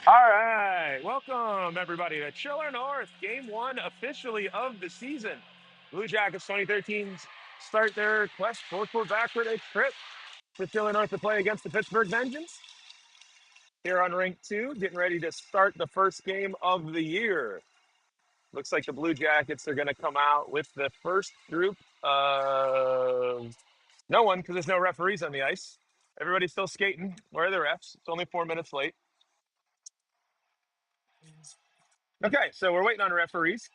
All right, welcome everybody to Chiller North, Game 1 officially of the season. Blue Jackets 2013 start their quest for Quebec for a trip for Chiller North to play against the Pittsburgh Vengeance. Here on Rink 2, getting ready to start the first game of the year. Looks like the Blue Jackets are going to come out with the first group of no one because there's no referees on the ice. Everybody's still skating. Where are the refs? It's only 4 minutes late. Okay, so we're waiting on referees.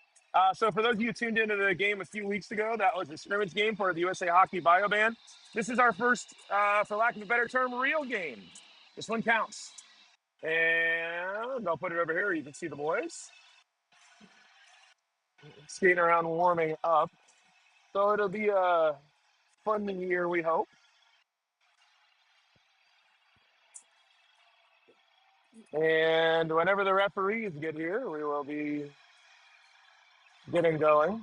So for those of you tuned into the game a few weeks ago, that was a scrimmage game for the USA Hockey Bio Band. This is our first, for lack of a better term, real game. This one counts. And I'll put it over here. You can see the boys skating around, warming up. So it'll be a fun year, we hope. And whenever the referees get here, we will be getting going.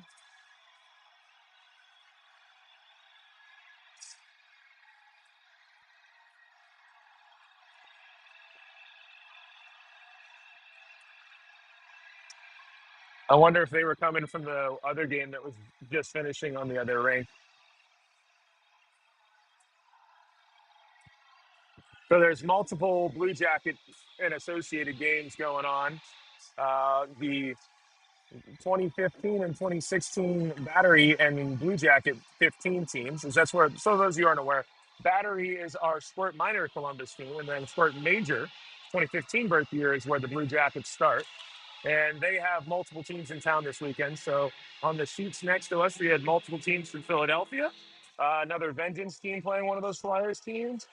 I wonder if they were coming from the other game that was just finishing on the other rink. So there's multiple Blue Jacket and associated games going on. The 2015 and 2016 Battery and Blue Jacket 15 teams. That's where, so those of you aren't aware, Battery is our Sport Minor Columbus team, and then Sport Major 2015 birth year is where the Blue Jackets start. And they have multiple teams in town this weekend. So on the sheets next to us, we had multiple teams from Philadelphia. Another Vengeance team playing one of those Flyers teams.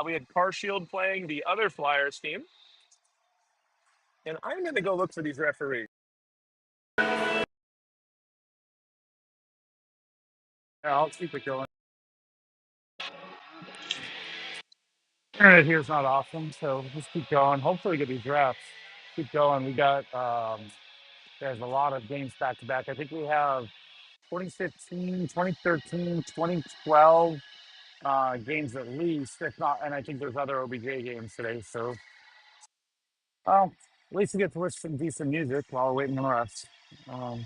We had Car Shield playing the other Flyers team. And I'm going to go look for these referees. Yeah, I'll keep it going. Internet here is not awesome, so just keep going. Hopefully, get these refs. Keep going. We got, there's a lot of games back to back. I think we have 2015, 2013, 2012 games at least, if not, and I think there's other OBJ games today. So, well, at least we get to listen to some decent music while we're waiting on the refs. Um,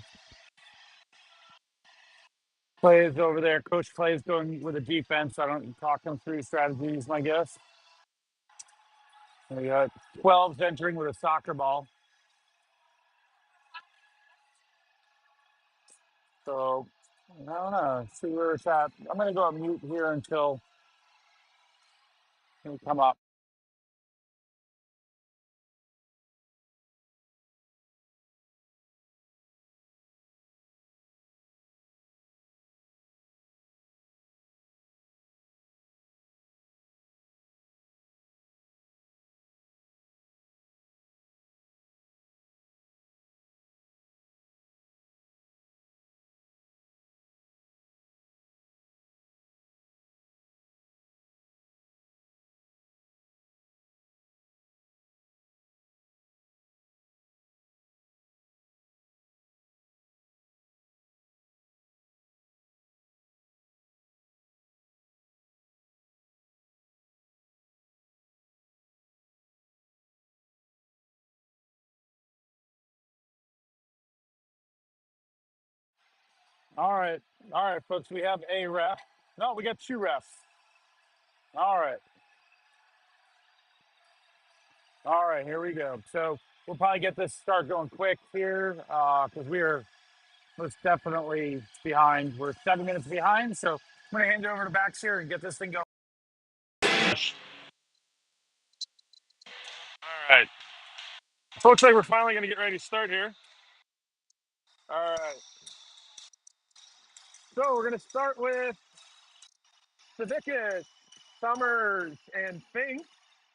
Clay is over there. Coach Clay is going with a defense. I don't talk him through strategies, my guess. We got 12s entering with a soccer ball. So, I don't know. See where it's at. I'm going to go on mute here until we come up. All right. All right, folks. We have a ref. No, we got two refs. All right. All right, here we go. So we'll probably get this start going quick here because we are most definitely behind. We're 7 minutes behind. So I'm going to hand it over to Bax here and get this thing going. All right. So looks like we're finally going to get ready to start here. All right. So we're going to start with Savickas, Summers, and Fink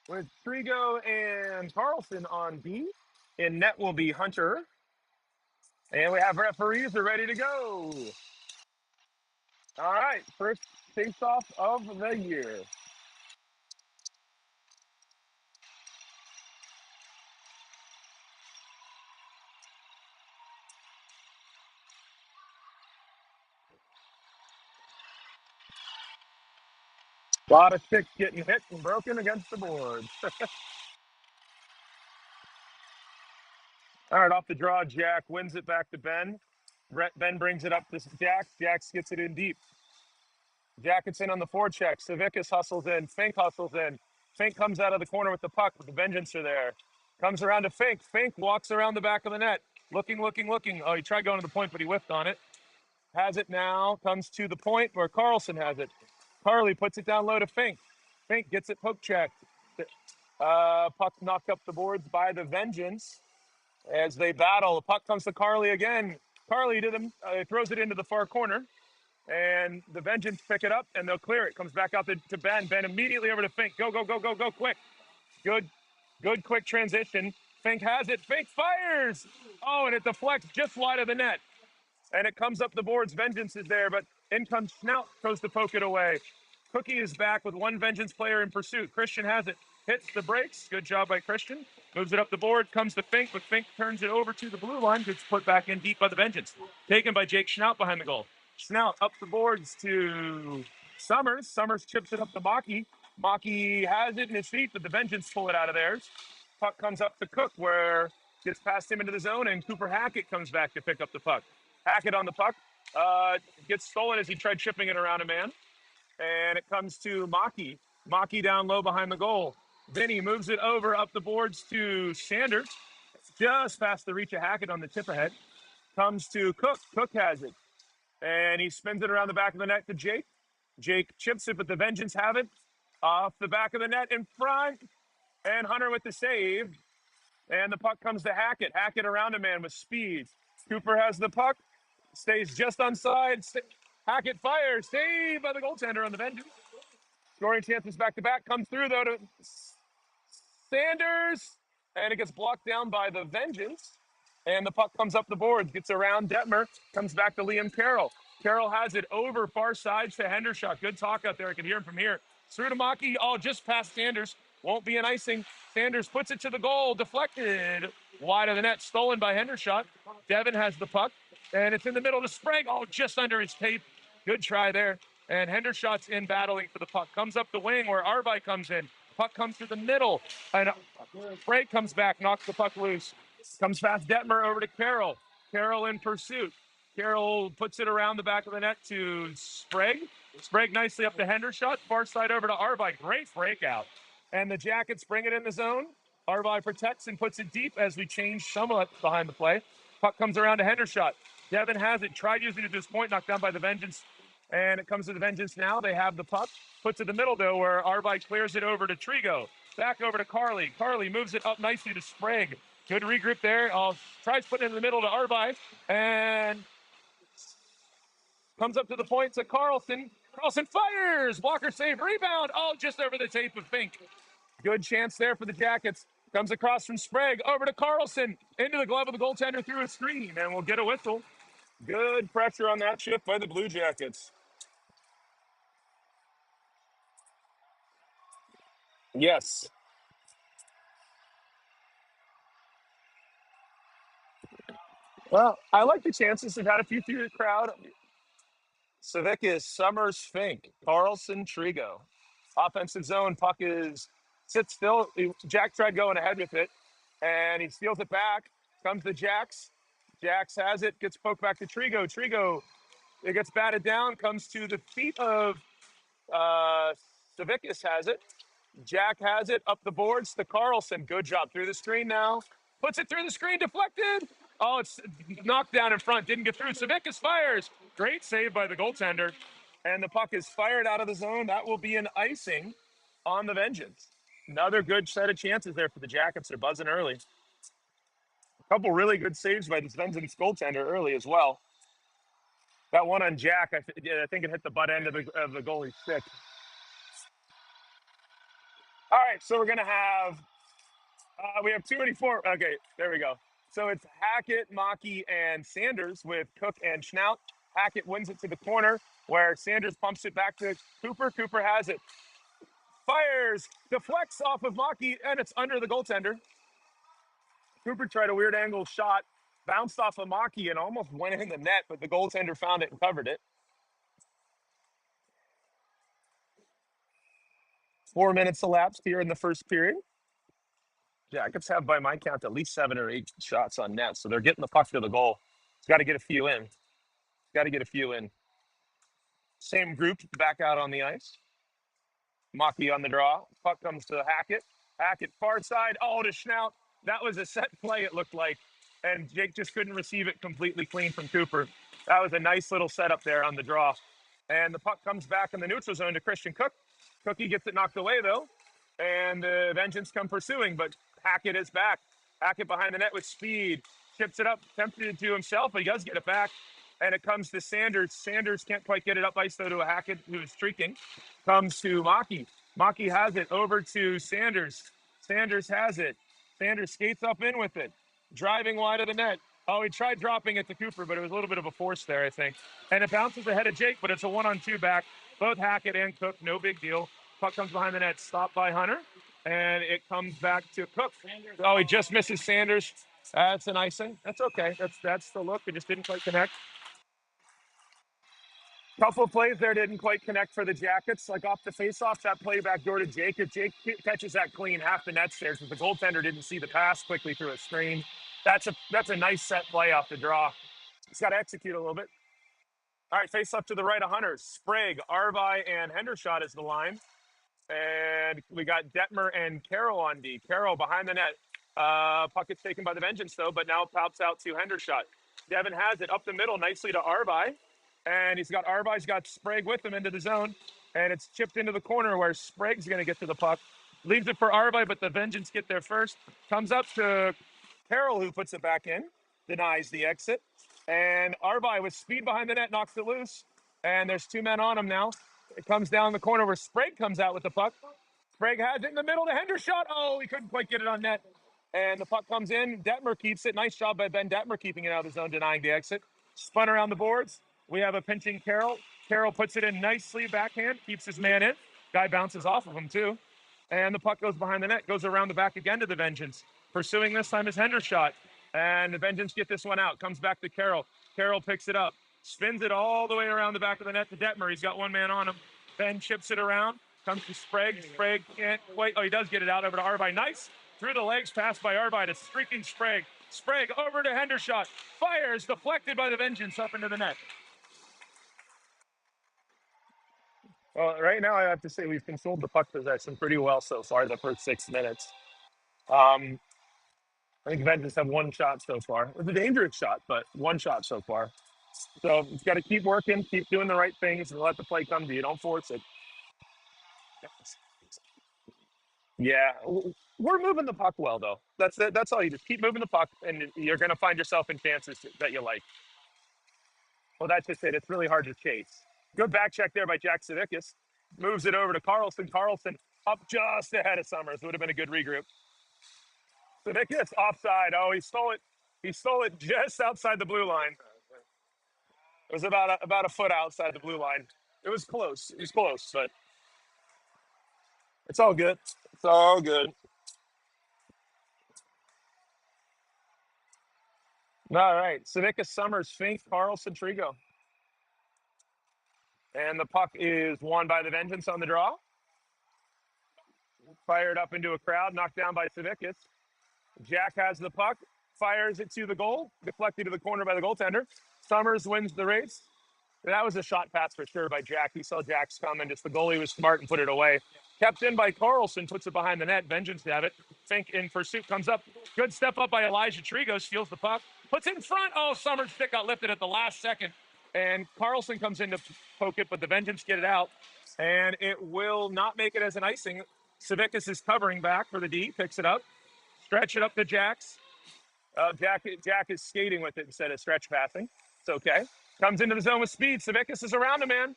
with Trigo and Carlson on D. In net will be Hunter. And we have referees are ready to go. All right. First face-off of the year. A lot of sticks getting hit and broken against the board. All right, off the draw, Jack wins it back to Ben. Ben brings it up to Jack. Jack gets it in deep. Jack gets in on the forecheck. Savickas hustles in. Fink hustles in. Fink comes out of the corner with the puck, but the Vengeance are there. Comes around to Fink. Fink walks around the back of the net. Looking, looking, looking. Oh, he tried going to the point, but he whiffed on it. Has it now. Comes to the point where Carlson has it. Carly puts it down low to Fink. Fink gets it poke checked. Puck knocked up the boards by the Vengeance as they battle. The puck comes to Carly again. Carly throws it into the far corner, and the Vengeance pick it up, and they'll clear it. Comes back out to Ben. Ben immediately over to Fink. Go, go, go, go, go, quick. Good, quick transition. Fink has it. Fink fires. Oh, and it deflects just wide of the net. And it comes up the boards. Vengeance is there, but in comes Schnaut, goes to poke it away. Cookie is back with one Vengeance player in pursuit. Christian has it, hits the brakes. Good job by Christian. Moves it up the board, comes to Fink, but Fink turns it over to the blue line. Gets put back in deep by the Vengeance. Taken by Jake Schnaut behind the goal. Schnaut up the boards to Summers. Summers chips it up to Maki. Maki has it in his feet, but the Vengeance pull it out of theirs. Puck comes up to Cook, where gets past him into the zone, and Cooper Hackett comes back to pick up the puck. Hackett on the puck. Gets stolen as he tried chipping it around a man. And it comes to Maki. Maki down low behind the goal. Vinny moves it over up the boards to Sanders. Just past the reach of Hackett on the tip ahead. Comes to Cook. Cook has it. And he spins it around the back of the net to Jake. Jake chips it, but the Vengeance have it. Off the back of the net in front. And Hunter with the save. And the puck comes to Hackett. Hackett around a man with speed. Cooper has the puck. Stays just onside. Hackett fires. Saved by the goaltender on the Vengeance. Scoring chances back to back. Comes through, though, to Sanders. And it gets blocked down by the Vengeance. And the puck comes up the boards. Gets around Detmer. Comes back to Liam Carroll. Carroll has it over far side to Hendershot. Good talk out there. I can hear him from here. Through to Maki. Oh, just past Sanders. Won't be an icing. Sanders puts it to the goal. Deflected wide of the net. Stolen by Hendershot. Devin has the puck. And it's in the middle to Sprague. Oh, just under his tape. Good try there. And Hendershot's in battling for the puck. Comes up the wing where Arby comes in. Puck comes through the middle. And Sprague comes back, knocks the puck loose. Comes past Detmer over to Carroll. Carroll in pursuit. Carroll puts it around the back of the net to Sprague. Sprague nicely up to Hendershot. Far side over to Arby. Great breakout. And the Jackets bring it in the zone. Arby protects and puts it deep as we change somewhat behind the play. Puck comes around to Hendershot. Devin has it. Tried using it to this point. Knocked down by the Vengeance. And it comes to the Vengeance now. They have the puck. Puts it in the middle, though, where Arby clears it over to Trigo. Back over to Carly. Carly moves it up nicely to Sprague. Good regroup there. Tries putting it in the middle to Arby. And comes up to the point to Carlson. Carlson fires. Blocker save. Rebound. Oh, just over the tape of Fink. Good chance there for the Jackets. Comes across from Sprague over to Carlson. Into the glove of the goaltender through a screen. And we'll get a whistle. Good pressure on that shift by the Blue Jackets. Yes. Well, I like the chances. They've had a few through the crowd. Savickas, Summers, Fink, Carlson, Trigo. Offensive zone, puck sits still. Jack tried going ahead with it, and he steals it back. Comes to Jax. Jax has it, gets poked back to Trigo. Trigo, it gets batted down, comes to the feet of Savickas has it. Jack has it up the boards to Carlson. Good job through the screen now. Puts it through the screen, deflected. Oh, it's knocked down in front. Didn't get through. Savickas fires. Great save by the goaltender. And the puck is fired out of the zone. That will be an icing on the Vengeance. Another good set of chances there for the Jackets. They're buzzing early. A couple really good saves by this Vengeance goaltender early as well. That one on Jack, I think it hit the butt end of the goalie's stick. All right, so we're going to have we have 284. Okay, there we go. So it's Hackett, Maki, and Sanders with Cook and Schnaut. Hackett wins it to the corner where Sanders pumps it back to Cooper. Cooper has it. Fires, deflects off of Maki, and it's under the goaltender. Cooper tried a weird angle shot, bounced off of Maki, and almost went in the net, but the goaltender found it and covered it. 4 minutes elapsed here in the first period. Jackets have, by my count, at least 7 or 8 shots on net, so they're getting the puck to the goal. Got to get a few in. Got to get a few in. Same group back out on the ice. Maki on the draw. Puck comes to Hackett. Hackett far side. Oh, to Schnaut. That was a set play, it looked like. And Jake just couldn't receive it completely clean from Cooper. That was a nice little setup there on the draw. And the puck comes back in the neutral zone to Christian Cook. Cookie gets it knocked away, though. And the Vengeance come pursuing, but Hackett is back. Hackett behind the net with speed. Chips it up, tempted it to himself, but he does get it back. And it comes to Sanders. Sanders can't quite get it up ice, though, to a Hackett who is streaking. Comes to Maki. Maki has it over to Sanders. Sanders has it. Sanders skates up in with it. Driving wide of the net. Oh, he tried dropping it to Cooper, but it was a little bit of a force there, I think. And it bounces ahead of Jake, but it's a 1-on-2 back. Both Hackett and Cook, no big deal. Puck comes behind the net, stopped by Hunter. And it comes back to Cook. Oh, he just misses Sanders. That's an icing. That's okay. That's the look. It just didn't quite connect. Couple of plays there didn't quite connect for the Jackets. Like off the faceoff, that play back door to Jake. If Jake catches that clean, half the net stairs, but the goaltender didn't see the pass quickly through a screen. That's a nice set play off the draw. He's got to execute a little bit. All right, face up to the right of Hunters. Sprague, Arvi, and Hendershot is the line. And we got Detmer and Carroll on D. Carroll behind the net. Puck gets taken by the Vengeance, though, but now pops out to Hendershot. Devin has it up the middle nicely to Arvi. And he's got Arvi's got Sprague with him into the zone. And it's chipped into the corner where Sprague's going to get to the puck. Leaves it for Arvi, but the Vengeance get there first. Comes up to Carroll, who puts it back in. Denies the exit. And Arvi with speed behind the net knocks it loose. And there's 2 men on him now. It comes down the corner where Sprague comes out with the puck. Sprague has it in the middle to Hendershot. Oh, he couldn't quite get it on net. And the puck comes in. Detmer keeps it. Nice job by Ben Detmer keeping it out of the zone, denying the exit. Spun around the boards. We have a pinching Carroll. Carroll puts it in nicely, backhand, keeps his man in. Guy bounces off of him, too. And the puck goes behind the net, goes around the back again to the Vengeance. Pursuing this time is Hendershot. And the Vengeance get this one out. Comes back to Carroll. Carroll picks it up. Spins it all the way around the back of the net to Detmer. He's got 1 man on him. Ben chips it around. Comes to Sprague. Sprague can't quite. Oh, he does get it out over to Arvi. Nice. Through the legs, pass by Arvi to streaking Sprague. Sprague over to Hendershot. Fires, deflected by the Vengeance up into the net. Well, right now I have to say we've controlled the puck possession pretty well so far the first 6 minutes. I think Vengeance have 1 shot so far. It was a dangerous shot, but 1 shot so far. So it's got to keep working, keep doing the right things, and let the play come to you. Don't force it. Yeah, we're moving the puck well, though. That's it. That's all you just keep moving the puck, and you're going to find yourself in chances that you like. Well, that's just it. It's really hard to chase. Good back check there by Jack Savickas. Moves it over to Carlson. Carlson up just ahead of Summers. Would have been a good regroup. Savickas offside. Oh, he stole it. He stole it just outside the blue line. It was about a foot outside the blue line. It was close. It was close, but it's all good. It's all good. All right. Savickas, Summers, Fink, Carlson, Trigo. And the puck is won by the Vengeance on the draw. Fired up into a crowd, knocked down by Savickas. Jack has the puck, fires it to the goal, deflected to the corner by the goaltender. Summers wins the race. That was a shot pass for sure by Jack. He saw Jack's coming. Just the goalie was smart and put it away. Kept in by Carlson, puts it behind the net. Vengeance have it. Fink in pursuit, comes up. Good step up by Elijah Trigo, steals the puck. Puts it in front. Oh, Summers' stick got lifted at the last second. And Carlson comes in to poke it, but the Vengeance get it out. And it will not make it as an icing. Savickas is covering back for the D, picks it up. Stretch it up to Jack's. Jack is skating with it instead of stretch passing. It's okay. Comes into the zone with speed. Savickas is around him, man.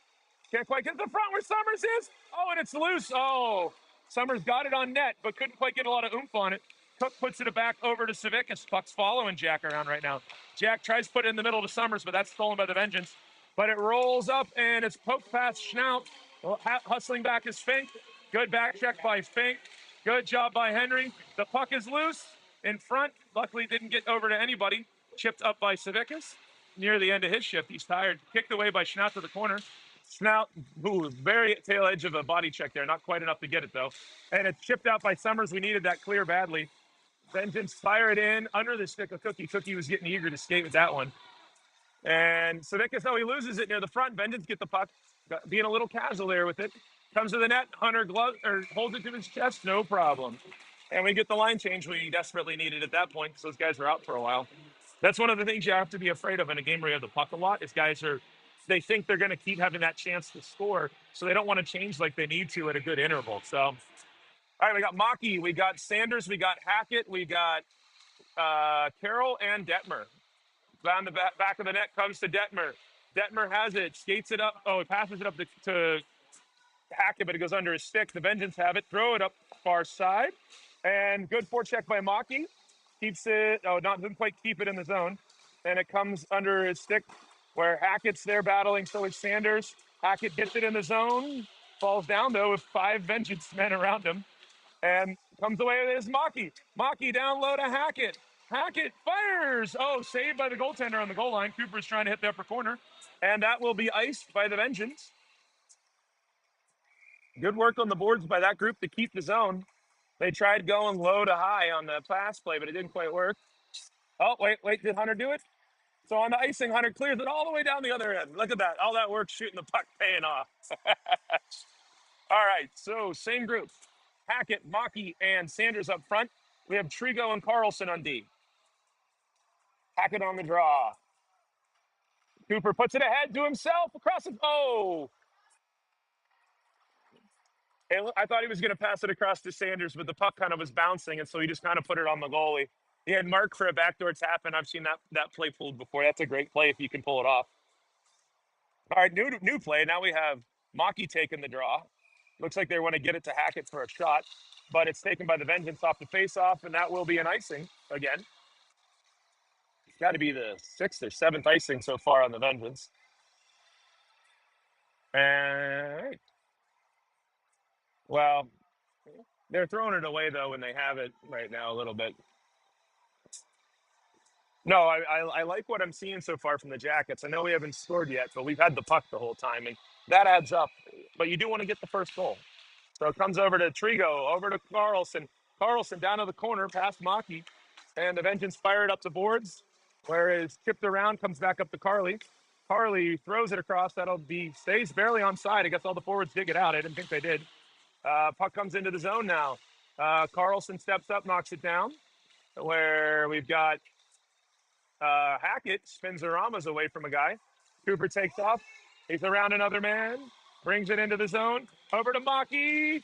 Can't quite get to the front where Summers is. Oh, and it's loose. Oh, Summers got it on net, but couldn't quite get a lot of oomph on it. Cook puts it back over to Savickas. Puck's following Jack around right now. Jack tries to put it in the middle to Summers, but that's stolen by the Vengeance. But it rolls up, and it's poked past Schnaut. Hustling back is Fink. Good back check by Fink. Good job by Henry. The puck is loose in front. Luckily, didn't get over to anybody. Chipped up by Savickas. Near the end of his shift, he's tired. Kicked away by Schnaut to the corner. Schnaut, who was very tail edge of a body check there. Not quite enough to get it, though. And it's chipped out by Summers. We needed that clear badly. Vengeance fire it in under the stick of Cookie. Cookie was getting eager to skate with that one. And so that's how he loses it near the front. Vengeance get the puck, being a little casual there with it. Comes to the net. Hunter glove or holds it to his chest, no problem. And we get the line change we desperately needed at that point because those guys were out for a while. That's one of the things you have to be afraid of in a game where you have the puck a lot. Is guys are they think they're going to keep having that chance to score, so they don't want to change like they need to at a good interval. So, all right, we got Maki, we got Sanders, we got Hackett, we got Carroll and Detmer. On the back of the net comes to Detmer. Detmer has it, skates it up. Oh, he passes it up to Hackett, but it goes under his stick. The Vengeance have it. Throw it up far side. And good forecheck by Maki. Keeps it, doesn't quite keep it in the zone. And it comes under his stick where Hackett's there battling. So is Sanders. Hackett gets it in the zone. Falls down, though, with 5 Vengeance men around him. And comes away with his Maki. Maki down low to Hackett. Hackett fires. Oh, saved by the goaltender on the goal line. Cooper's trying to hit the upper corner. And that will be iced by the Vengeance. Good work on the boards by that group to keep the zone. They tried going low to high on the pass play, but it didn't quite work. Oh, wait, did Hunter do it? So on the icing, Hunter clears it all the way down the other end. Look at that. All that work shooting the puck paying off. All right, so same group. Hackett, Maki, and Sanders up front. We have Trigo and Carlson on D. Hackett on the draw. Cooper puts it ahead to himself across the. Oh! I thought he was going to pass it across to Sanders, but the puck kind of was bouncing, and so he just kind of put it on the goalie. He had Mark for a backdoor tap, and I've seen that play pulled before. That's a great play if you can pull it off. All right, new play. Now we have Maki taking the draw. Looks like they want to get it to Hackett for a shot, but it's taken by the Vengeance off the face-off, and that will be an icing again. It's got to be the 6th or 7th icing so far on the Vengeance. And, well, they're throwing it away, though, when they have it right now a little bit. No, I like what I'm seeing so far from the Jackets. I know we haven't scored yet, but we've had the puck the whole time, and that adds up. But you do want to get the first goal. So it comes over to Trigo, over to Carlson. Carlson down to the corner, past Maki. And the Vengeance fired up the boards, whereas chipped around, comes back up to Carly. Carly throws it across. Stays barely on side. I guess all the forwards did get out. I didn't think they did. Puck comes into the zone now. Carlson steps up, knocks it down, where we've got Hackett spins the Ramas away from a guy. Cooper takes off. He's around another man. Brings it into the zone. Over to Maki.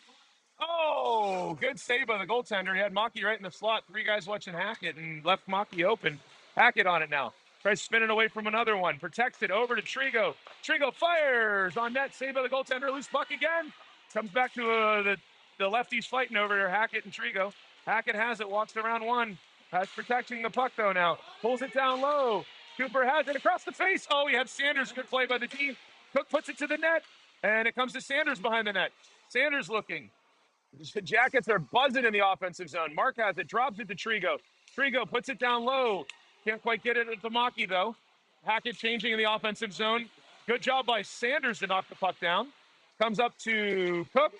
Oh, good save by the goaltender. He had Maki right in the slot. 3 guys watching Hackett and left Maki open. Hackett on it now. Tries spinning away from another one. Protects it over to Trigo. Trigo fires on net. Save by the goaltender. Loose puck again. Comes back to the lefties fighting over there. Hackett and Trigo. Hackett has it. Walks around one. Has protecting the puck though now. Pulls it down low. Cooper has it across the face. Oh, he had Sanders. Good play by the team. Cook puts it to the net. And it comes to Sanders behind the net. Sanders looking. The Jackets are buzzing in the offensive zone. Mark has it, drops it to Trigo. Trigo puts it down low. Can't quite get it into Maki, though. Hackett changing in the offensive zone. Good job by Sanders to knock the puck down. Comes up to Cook.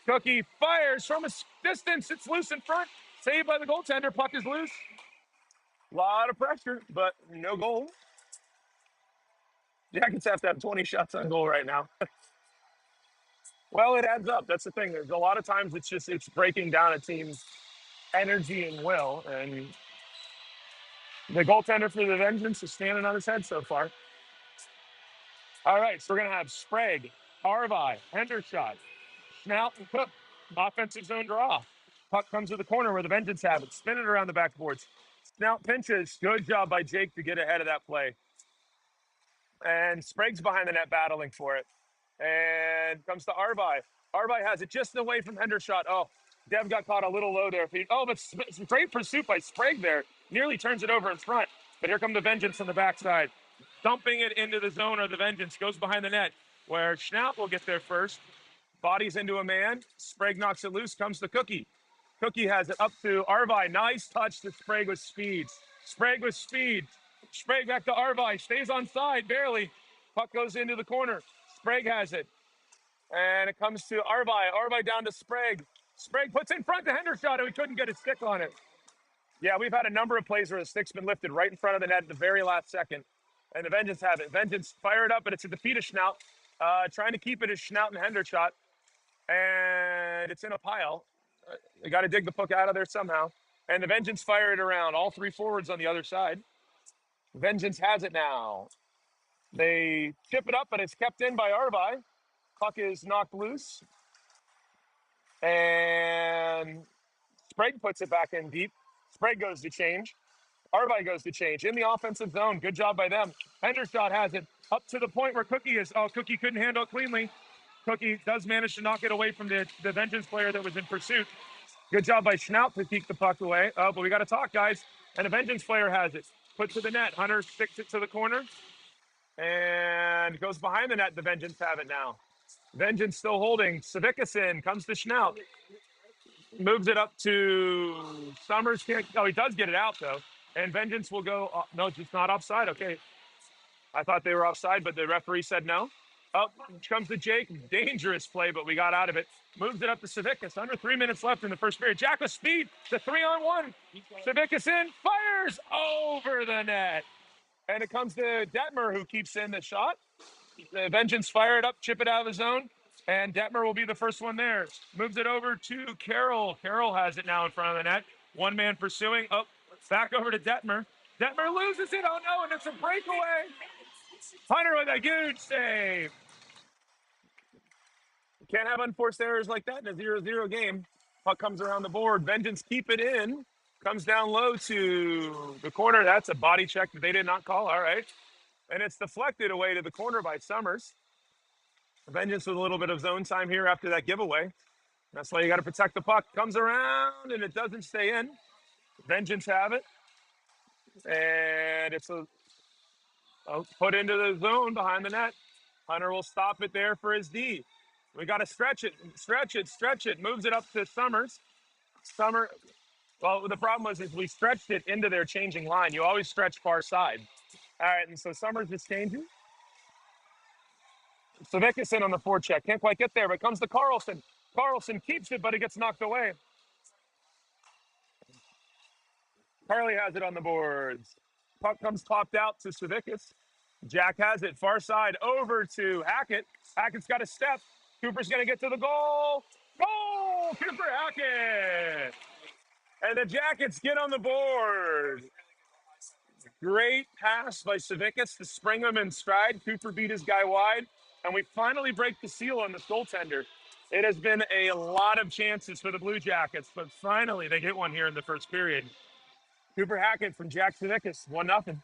Cookie fires from a distance. It's loose in front. Saved by the goaltender. Puck is loose. A lot of pressure, but no goal. Jackets have to have 20 shots on goal right now. Well, it adds up. That's the thing. There's a lot of times it's breaking down a team's energy and will. And the goaltender for the Vengeance is standing on his head so far. All right, so we're going to have Sprague, Harvey, Hendershot, Schnaut, and Cook. Offensive zone draw. Puck comes to the corner where the Vengeance have it. Spin it around the backboards. Schnaut pinches. Good job by Jake to get ahead of that play. And Sprague's behind the net battling for it. And comes to Arvi. Arvi has it just away from Hendershot. Oh, Dev got caught a little low there. But great pursuit by Sprague there. Nearly turns it over in front. But here come the Vengeance on the backside. Dumping it into the zone of the Vengeance. Goes behind the net where Schnaut will get there first. Bodies into a man. Sprague knocks it loose. Comes to Cookie. Cookie has it up to Arvi. Nice touch to Sprague with speed. Sprague with speed. Sprague back to Arvi. Stays on side, barely. Puck goes into the corner. Sprague has it. And it comes to Arvi. Arvi down to Sprague. Sprague puts in front to Hendershot, and he couldn't get a stick on it. Yeah, we've had a number of plays where the stick's been lifted right in front of the net at the very last second. And the Vengeance have it. Vengeance fired up, but it's at the feet of Schnaut. Trying to keep it as Schnaut and Hendershot. And it's in a pile. They got to dig the puck out of there somehow. And the Vengeance fire it around. All three forwards on the other side. Vengeance has it now. They chip it up, but it's kept in by Arvi. Puck is knocked loose. And Sprague puts it back in deep. Sprague goes to change. Arvi goes to change in the offensive zone. Good job by them. Hendershot has it up to the point where Cookie is. Oh, Cookie couldn't handle it cleanly. Cookie does manage to knock it away from the Vengeance player that was in pursuit. Good job by Schnaut to keep the puck away. Oh, but we got to talk, guys. And the Vengeance player has it. Put to the net. Hunter sticks it to the corner and goes behind the net. The Vengeance have it now. Vengeance still holding. Savickasin comes to Schnaut. Moves it up to Summers. Oh, he does get it out, though. And Vengeance will go. No, it's not offside. Okay. I thought they were offside, but the referee said no. Up comes to Jake. Dangerous play, but we got out of it. Moves it up to Savickas. Under 3 minutes left in the first period. Jack with speed. The 3-on-1. Savickas in. Fires over the net. And it comes to Detmer, who keeps in the shot. The Vengeance fire it up, chip it out of the zone. And Detmer will be the first one there. Moves it over to Carroll. Carroll has it now in front of the net. One man pursuing. Oh, back over to Detmer. Detmer loses it. Oh, no, and it's a breakaway. Hunter with a huge save. Can't have unforced errors like that in a 0-0 game. Puck comes around the board. Vengeance keep it in. Comes down low to the corner. That's a body check that they did not call. All right. And it's deflected away to the corner by Summers. Vengeance with a little bit of zone time here after that giveaway. That's why you got to protect the puck. Comes around and it doesn't stay in. Vengeance have it. And it's put into the zone behind the net. Hunter will stop it there for his D. We got to stretch it. Moves it up to Summers. Well, the problem was is we stretched it into their changing line. You always stretch far side. All right, and so Summers is changing. Savickasin on the forecheck. Can't quite get there, but comes to Carlson. Carlson keeps it, but he gets knocked away. Carly has it on the boards. Puck comes popped out to Savickas. Jack has it, far side, over to Hackett. Hackett's got a step. Cooper's going to get to the goal. Goal! Cooper Hackett! And the Jackets get on the board. Great pass by Savickas to spring him in stride. Cooper beat his guy wide. And we finally break the seal on this goaltender. It has been a lot of chances for the Blue Jackets, but finally they get one here in the first period. Cooper Hackett from Jack Savickas, 1-0.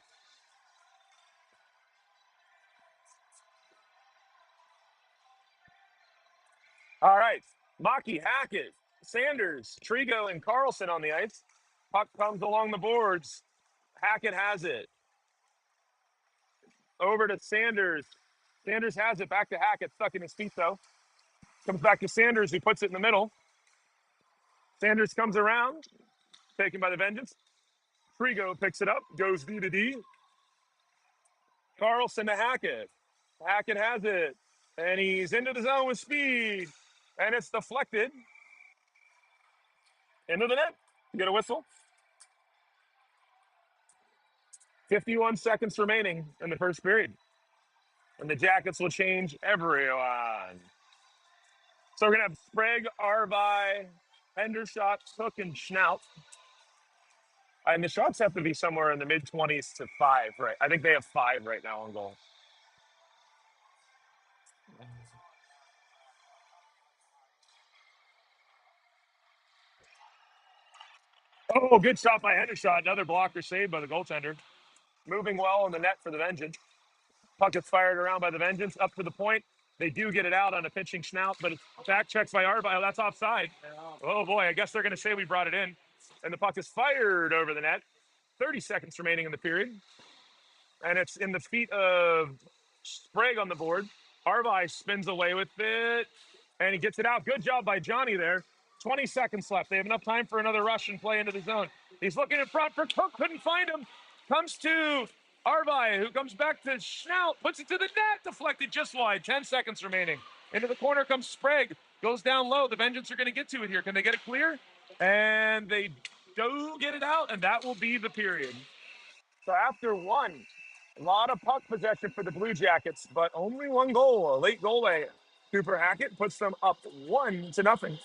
All right. Maki, Hackett, Sanders, Trigo, and Carlson on the ice. Puck comes along the boards. Hackett has it. Over to Sanders. Sanders has it. Back to Hackett. Stuck in his feet, though. Comes back to Sanders, who puts it in the middle. Sanders comes around. Taken by the Vengeance. Trigo picks it up. Goes D to D. Carlson to Hackett. Hackett has it. And he's into the zone with speed. And it's deflected. Into the net. You get a whistle. 51 seconds remaining in the first period. And the Jackets will change everyone. So we're going to have Sprague, Arvi, Hendershot, Cook, and Schnaut. And the shots have to be somewhere in the mid-20s to 5, right? I think they have 5 right now on goal. Oh, good shot by Hendershot. Another blocker saved by the goaltender. Moving well in the net for the Vengeance. Puck gets fired around by the Vengeance up to the point. They do get it out on a pitching Schnaut, but it's back checks by Arvi. Oh, that's offside. Oh, boy, I guess they're going to say we brought it in. And the puck is fired over the net. 30 seconds remaining in the period. And it's in the feet of Sprague on the board. Arvi spins away with it, and he gets it out. Good job by Johnny there. 20 seconds left. They have enough time for another rush and play into the zone. He's looking in front for Cook. Couldn't find him. Comes to Arvi, who comes back to Schnaut. Puts it to the net. Deflected just wide. 10 seconds remaining. Into the corner comes Sprague. Goes down low. The Vengeance are going to get to it here. Can they get it clear? And they Go get it out, and that will be the period. So after one, a lot of puck possession for the Blue Jackets, but only one goal, a late goal by Cooper Hackett puts them up 1-0.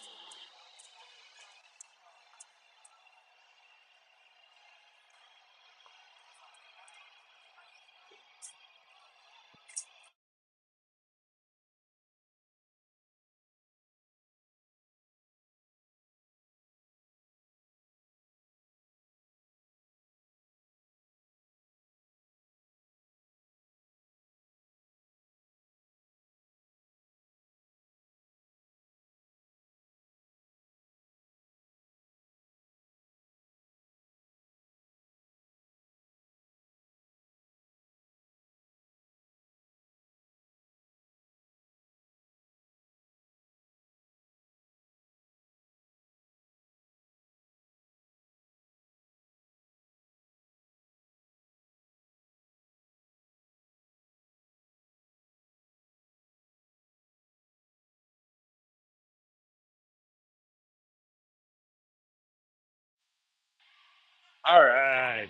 All right.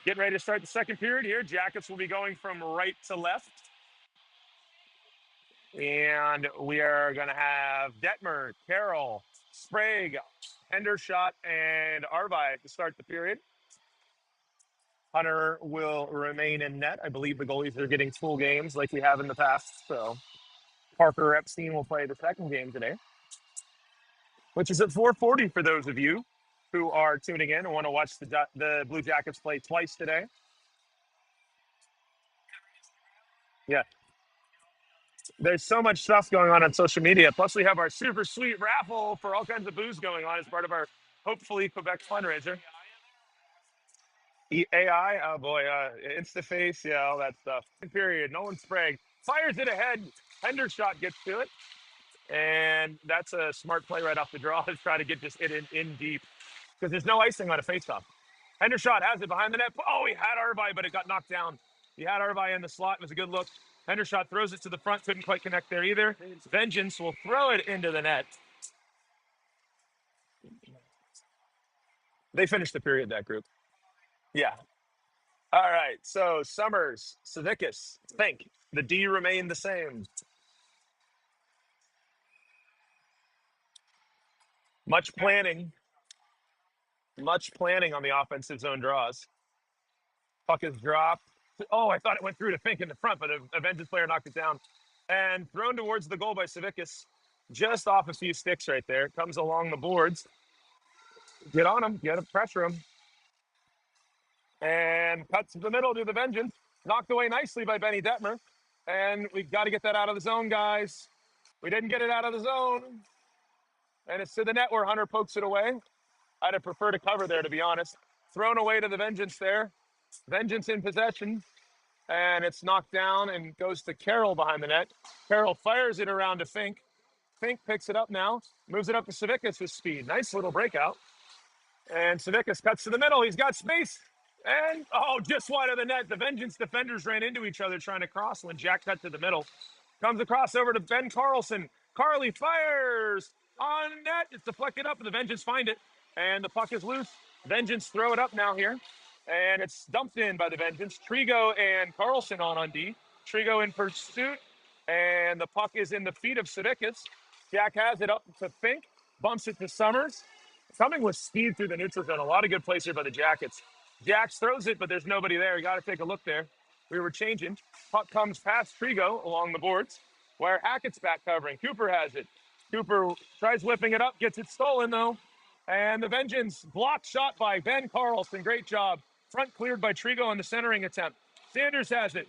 Getting ready to start the second period here. Jackets will be going from right to left. And we are going to have Detmer, Carroll, Sprague, Hendershot, and Arvi to start the period. Hunter will remain in net. I believe the goalies are getting full games like we have in the past. So Parker Epstein will play the second game today, which is at 4:40 for those of you who are tuning in and want to watch the Blue Jackets play twice today. Yeah, there's so much stuff going on social media. Plus, we have our super sweet raffle for all kinds of booze going on as part of our hopefully Quebec fundraiser. AI, oh boy, Instaface, yeah, all that stuff. Period. Nolan Sprague fires it ahead. Hendershot gets to it, and that's a smart play right off the draw to try to get just it in deep because there's no icing on a faceoff. Hendershot has it behind the net. Oh, he had Arvi, but it got knocked down. He had Arvi in the slot. It was a good look. Hendershot throws it to the front. Couldn't quite connect there either. Vengeance will throw it into the net. They finished the period, that group. Yeah. All right. So Summers, Savickas, Fink. The D remained the same. Much planning. Much planning on the offensive zone draws. Puck is dropped. Oh, I thought it went through to Fink in the front, but a Vengeance player knocked it down. And thrown towards the goal by Savickas. Just off a few sticks right there. Comes along the boards. Get on him. Get him. Pressure him. And cuts to the middle to the Vengeance. Knocked away nicely by Benny Detmer. And we've got to get that out of the zone, guys. We didn't get it out of the zone. And it's to the net where Hunter pokes it away. I'd have preferred to cover there, to be honest. Thrown away to the Vengeance there. Vengeance in possession. And it's knocked down and goes to Carroll behind the net. Carroll fires it around to Fink. Fink picks it up now, moves it up to Savickas with speed. Nice little breakout. And Savickas cuts to the middle. He's got space. And, oh, just wide of the net. The Vengeance defenders ran into each other trying to cross when Jack cut to the middle. Comes across over to Ben Carlson. Carly fires on net. It's deflected up, and the Vengeance find it. And the puck is loose. Vengeance throw it up now here. And it's dumped in by the Vengeance. Trigo and Carlson on D. Trigo in pursuit. And the puck is in the feet of Savickas. Jack has it up to Fink. Bumps it to Summers. Coming with speed through the neutral zone. A lot of good plays here by the Jackets. Jax throws it, but there's nobody there. You got to take a look there. We were changing. Puck comes past Trigo along the boards, where Hackett's back covering. Cooper has it. Cooper tries whipping it up, gets it stolen though. And the Vengeance blocked shot by Ben Carlson. Great job. Front cleared by Trigo on the centering attempt. Sanders has it.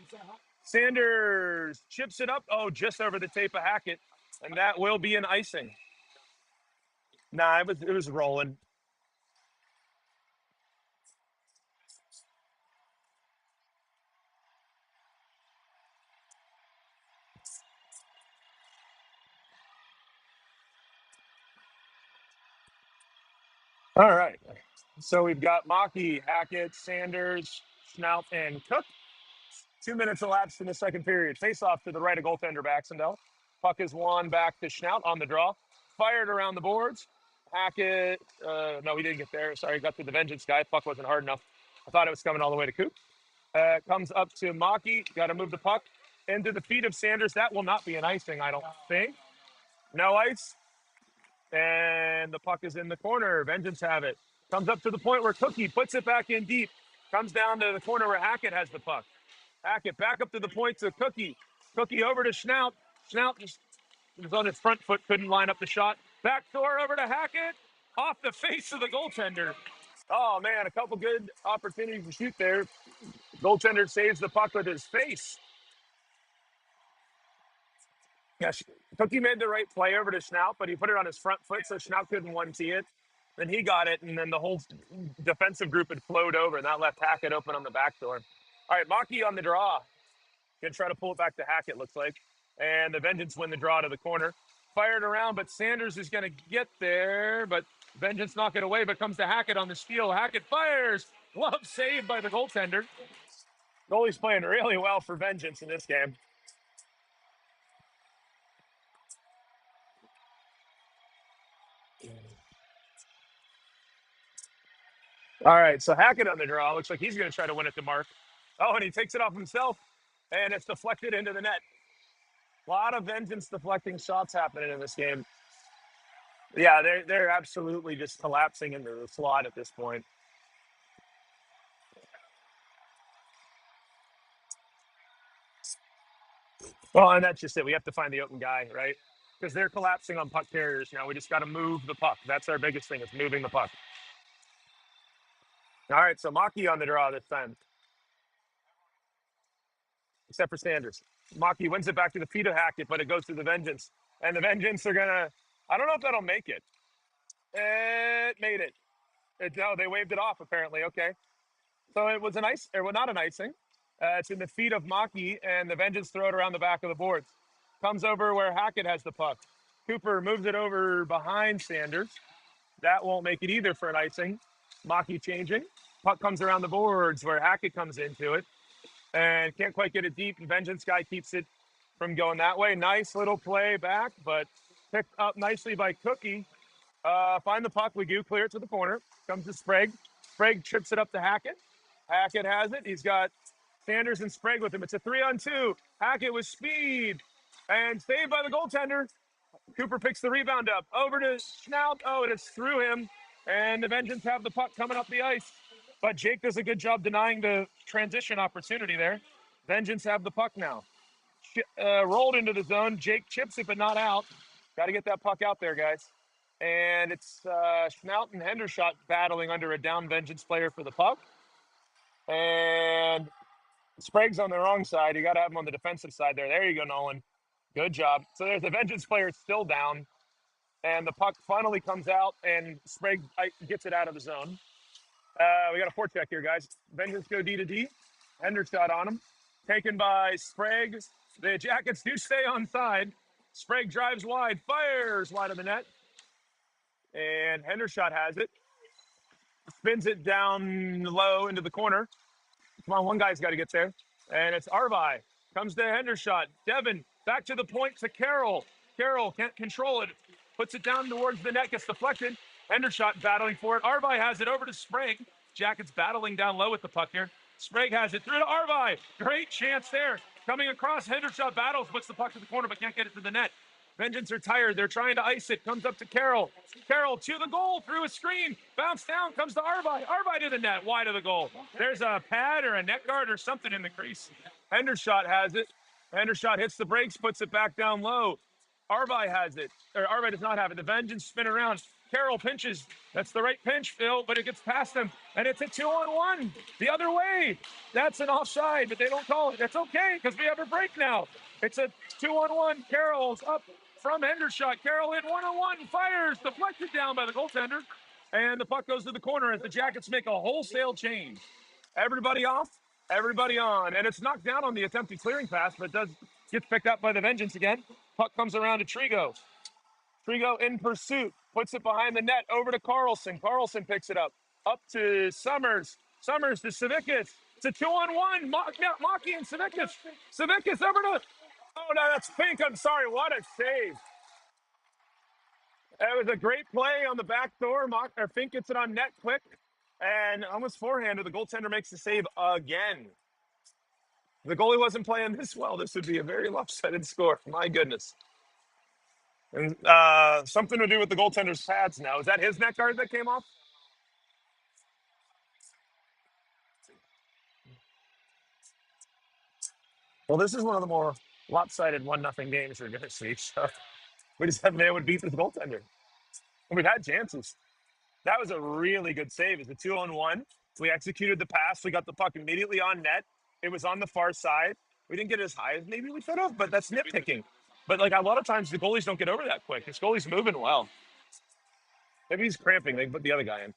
Sanders chips it up. Oh, just over the tape of Hackett. And that will be an icing. Nah, it was rolling. All right. So we've got Maki, Hackett, Sanders, Schnaut, and Cook. 2 minutes elapsed in the second period. Face off to the right of goaltender Baxendale. Puck is won back to Schnaut on the draw. Fired around the boards. Hackett. No, he didn't get there. Sorry, got to the Vengeance guy. Puck wasn't hard enough. I thought it was coming all the way to Coop. Comes up to Maki. Got to move the puck into the feet of Sanders. That will not be an icing, I don't think. No ice. And the puck is in the corner. Vengeance have it. Comes up to the point where Cookie puts it back in deep. Comes down to the corner where Hackett has the puck. Hackett back up to the point to Cookie. Cookie over to Schnaut. Schnaut just was on his front foot, couldn't line up the shot. Backdoor over to Hackett. Off the face of the goaltender. Oh, man, a couple good opportunities to shoot there. Goaltender saves the puck with his face. Yeah, Cookie made the right play over to Schnaut, but he put it on his front foot, so Schnaut couldn't one-tee it. Then he got it, and then the whole defensive group had flowed over, and that left Hackett open on the back door. All right, Maki on the draw. Gonna try to pull it back to Hackett, looks like. And the Vengeance win the draw to the corner. Fired around, but Sanders is gonna get there, but Vengeance knock it away, but comes to Hackett on the steal. Hackett fires. Glove saved by the goaltender. Goalie's playing really well for Vengeance in this game. All right, so Hackett on the draw. Looks like he's going to try to win it to Mark. Oh, and he takes it off himself, and it's deflected into the net. A lot of Vengeance deflecting shots happening in this game. Yeah, they're absolutely just collapsing into the slot at this point. Well, and that's just it. We have to find the open guy, right? Because they're collapsing on puck carriers now. We just got to move the puck. That's our biggest thing, is moving the puck. All right, so Maki on the draw this time, except for Sanders. Maki wins it back to the feet of Hackett, but it goes to the Vengeance. And the Vengeance are going to, I don't know if that'll make it. It made it. No, they waved it off, apparently. Okay. So it was an ice, or well, not an icing. It's in the feet of Maki, and the Vengeance throw it around the back of the boards. Comes over where Hackett has the puck. Cooper moves it over behind Sanders. That won't make it either for an icing. Maki changing. Puck comes around the boards where Hackett comes into it and can't quite get it deep. Vengeance guy keeps it from going that way. Nice little play back, but picked up nicely by Cookie. Find the puck. We do clear it to the corner. Comes to Sprague. Sprague trips it up to Hackett. Hackett has it. He's got Sanders and Sprague with him. It's a 3-on-2. Hackett with speed and saved by the goaltender. Cooper picks the rebound up. Over to Schnaut. Oh, it is through him. And the Vengeance have the puck coming up the ice. But Jake does a good job denying the transition opportunity there. Vengeance have the puck now. Rolled into the zone. Jake chips it, but not out. Got to get that puck out there, guys. And it's Schnaut and Hendershot battling under a down Vengeance player for the puck. And Sprague's on the wrong side. You got to have him on the defensive side there. There you go, Nolan. Good job. So there's the Vengeance player still down. And the puck finally comes out, and Sprague gets it out of the zone. We got a forecheck here, guys. Vengeance go D to D. Hendershot on him. Taken by Sprague. The Jackets do stay on side. Sprague drives wide, fires wide of the net. And Hendershot has it. Spins it down low into the corner. Come on, one guy's got to get there. And it's Arvi. Comes to Hendershot. Devin back to the point to Carroll. Carroll can't control it. Puts it down towards the net, gets deflected. Hendershot battling for it. Arvi has it over to Sprague. Jackets battling down low with the puck here. Sprague has it through to Arvi. Great chance there. Coming across, Hendershot battles, puts the puck to the corner, but can't get it to the net. Vengeance are tired. They're trying to ice it. Comes up to Carroll. Carroll to the goal through a screen. Bounce down. Comes to Arvi. Arvi to the net. Wide of the goal. There's a pad or a net guard or something in the crease. Hendershot has it. Hendershot hits the brakes, puts it back down low. Arvi has it. Or Arvi does not have it. The Vengeance spin around. Carroll pinches. That's the right pinch, Phil, but it gets past him. And it's a 2-on-1 the other way. That's an offside, but they don't call it. That's okay because we have a break now. It's a 2-on-1. Carroll's up from Hendershot. Carroll in 1-on-1. Fires. Deflected down by the goaltender. And the puck goes to the corner as the Jackets make a wholesale change. Everybody off, everybody on. And it's knocked down on the attempted clearing pass, but gets picked up by the Vengeance again. Puck comes around to Trigo. Trigo in pursuit, puts it behind the net, over to Carlson. Carlson picks it up. Up to Summers. Summers to Savickas. It's a 2-on-1. Maki and Savickas. Savickas over to... Oh, no, that's Fink. I'm sorry. What a save. It was a great play on the back door. Fink gets it on net quick and almost forehand. The goaltender makes the save again. If the goalie wasn't playing this well, this would be a very lopsided score. My goodness. And something to do with the goaltender's pads now. Is that his net guard that came off? Well, this is one of the more lopsided 1-0 games we're going to see. So we just haven't been able to beat this goaltender. And we've had chances. That was a really good save. It's a 2-on-1. We executed the pass. We got the puck immediately on net. It was on the far side. We didn't get as high as maybe we could have, but that's nitpicking. But like a lot of times the goalies don't get over that quick. This goalie's moving well. Maybe he's cramping. They put the other guy in.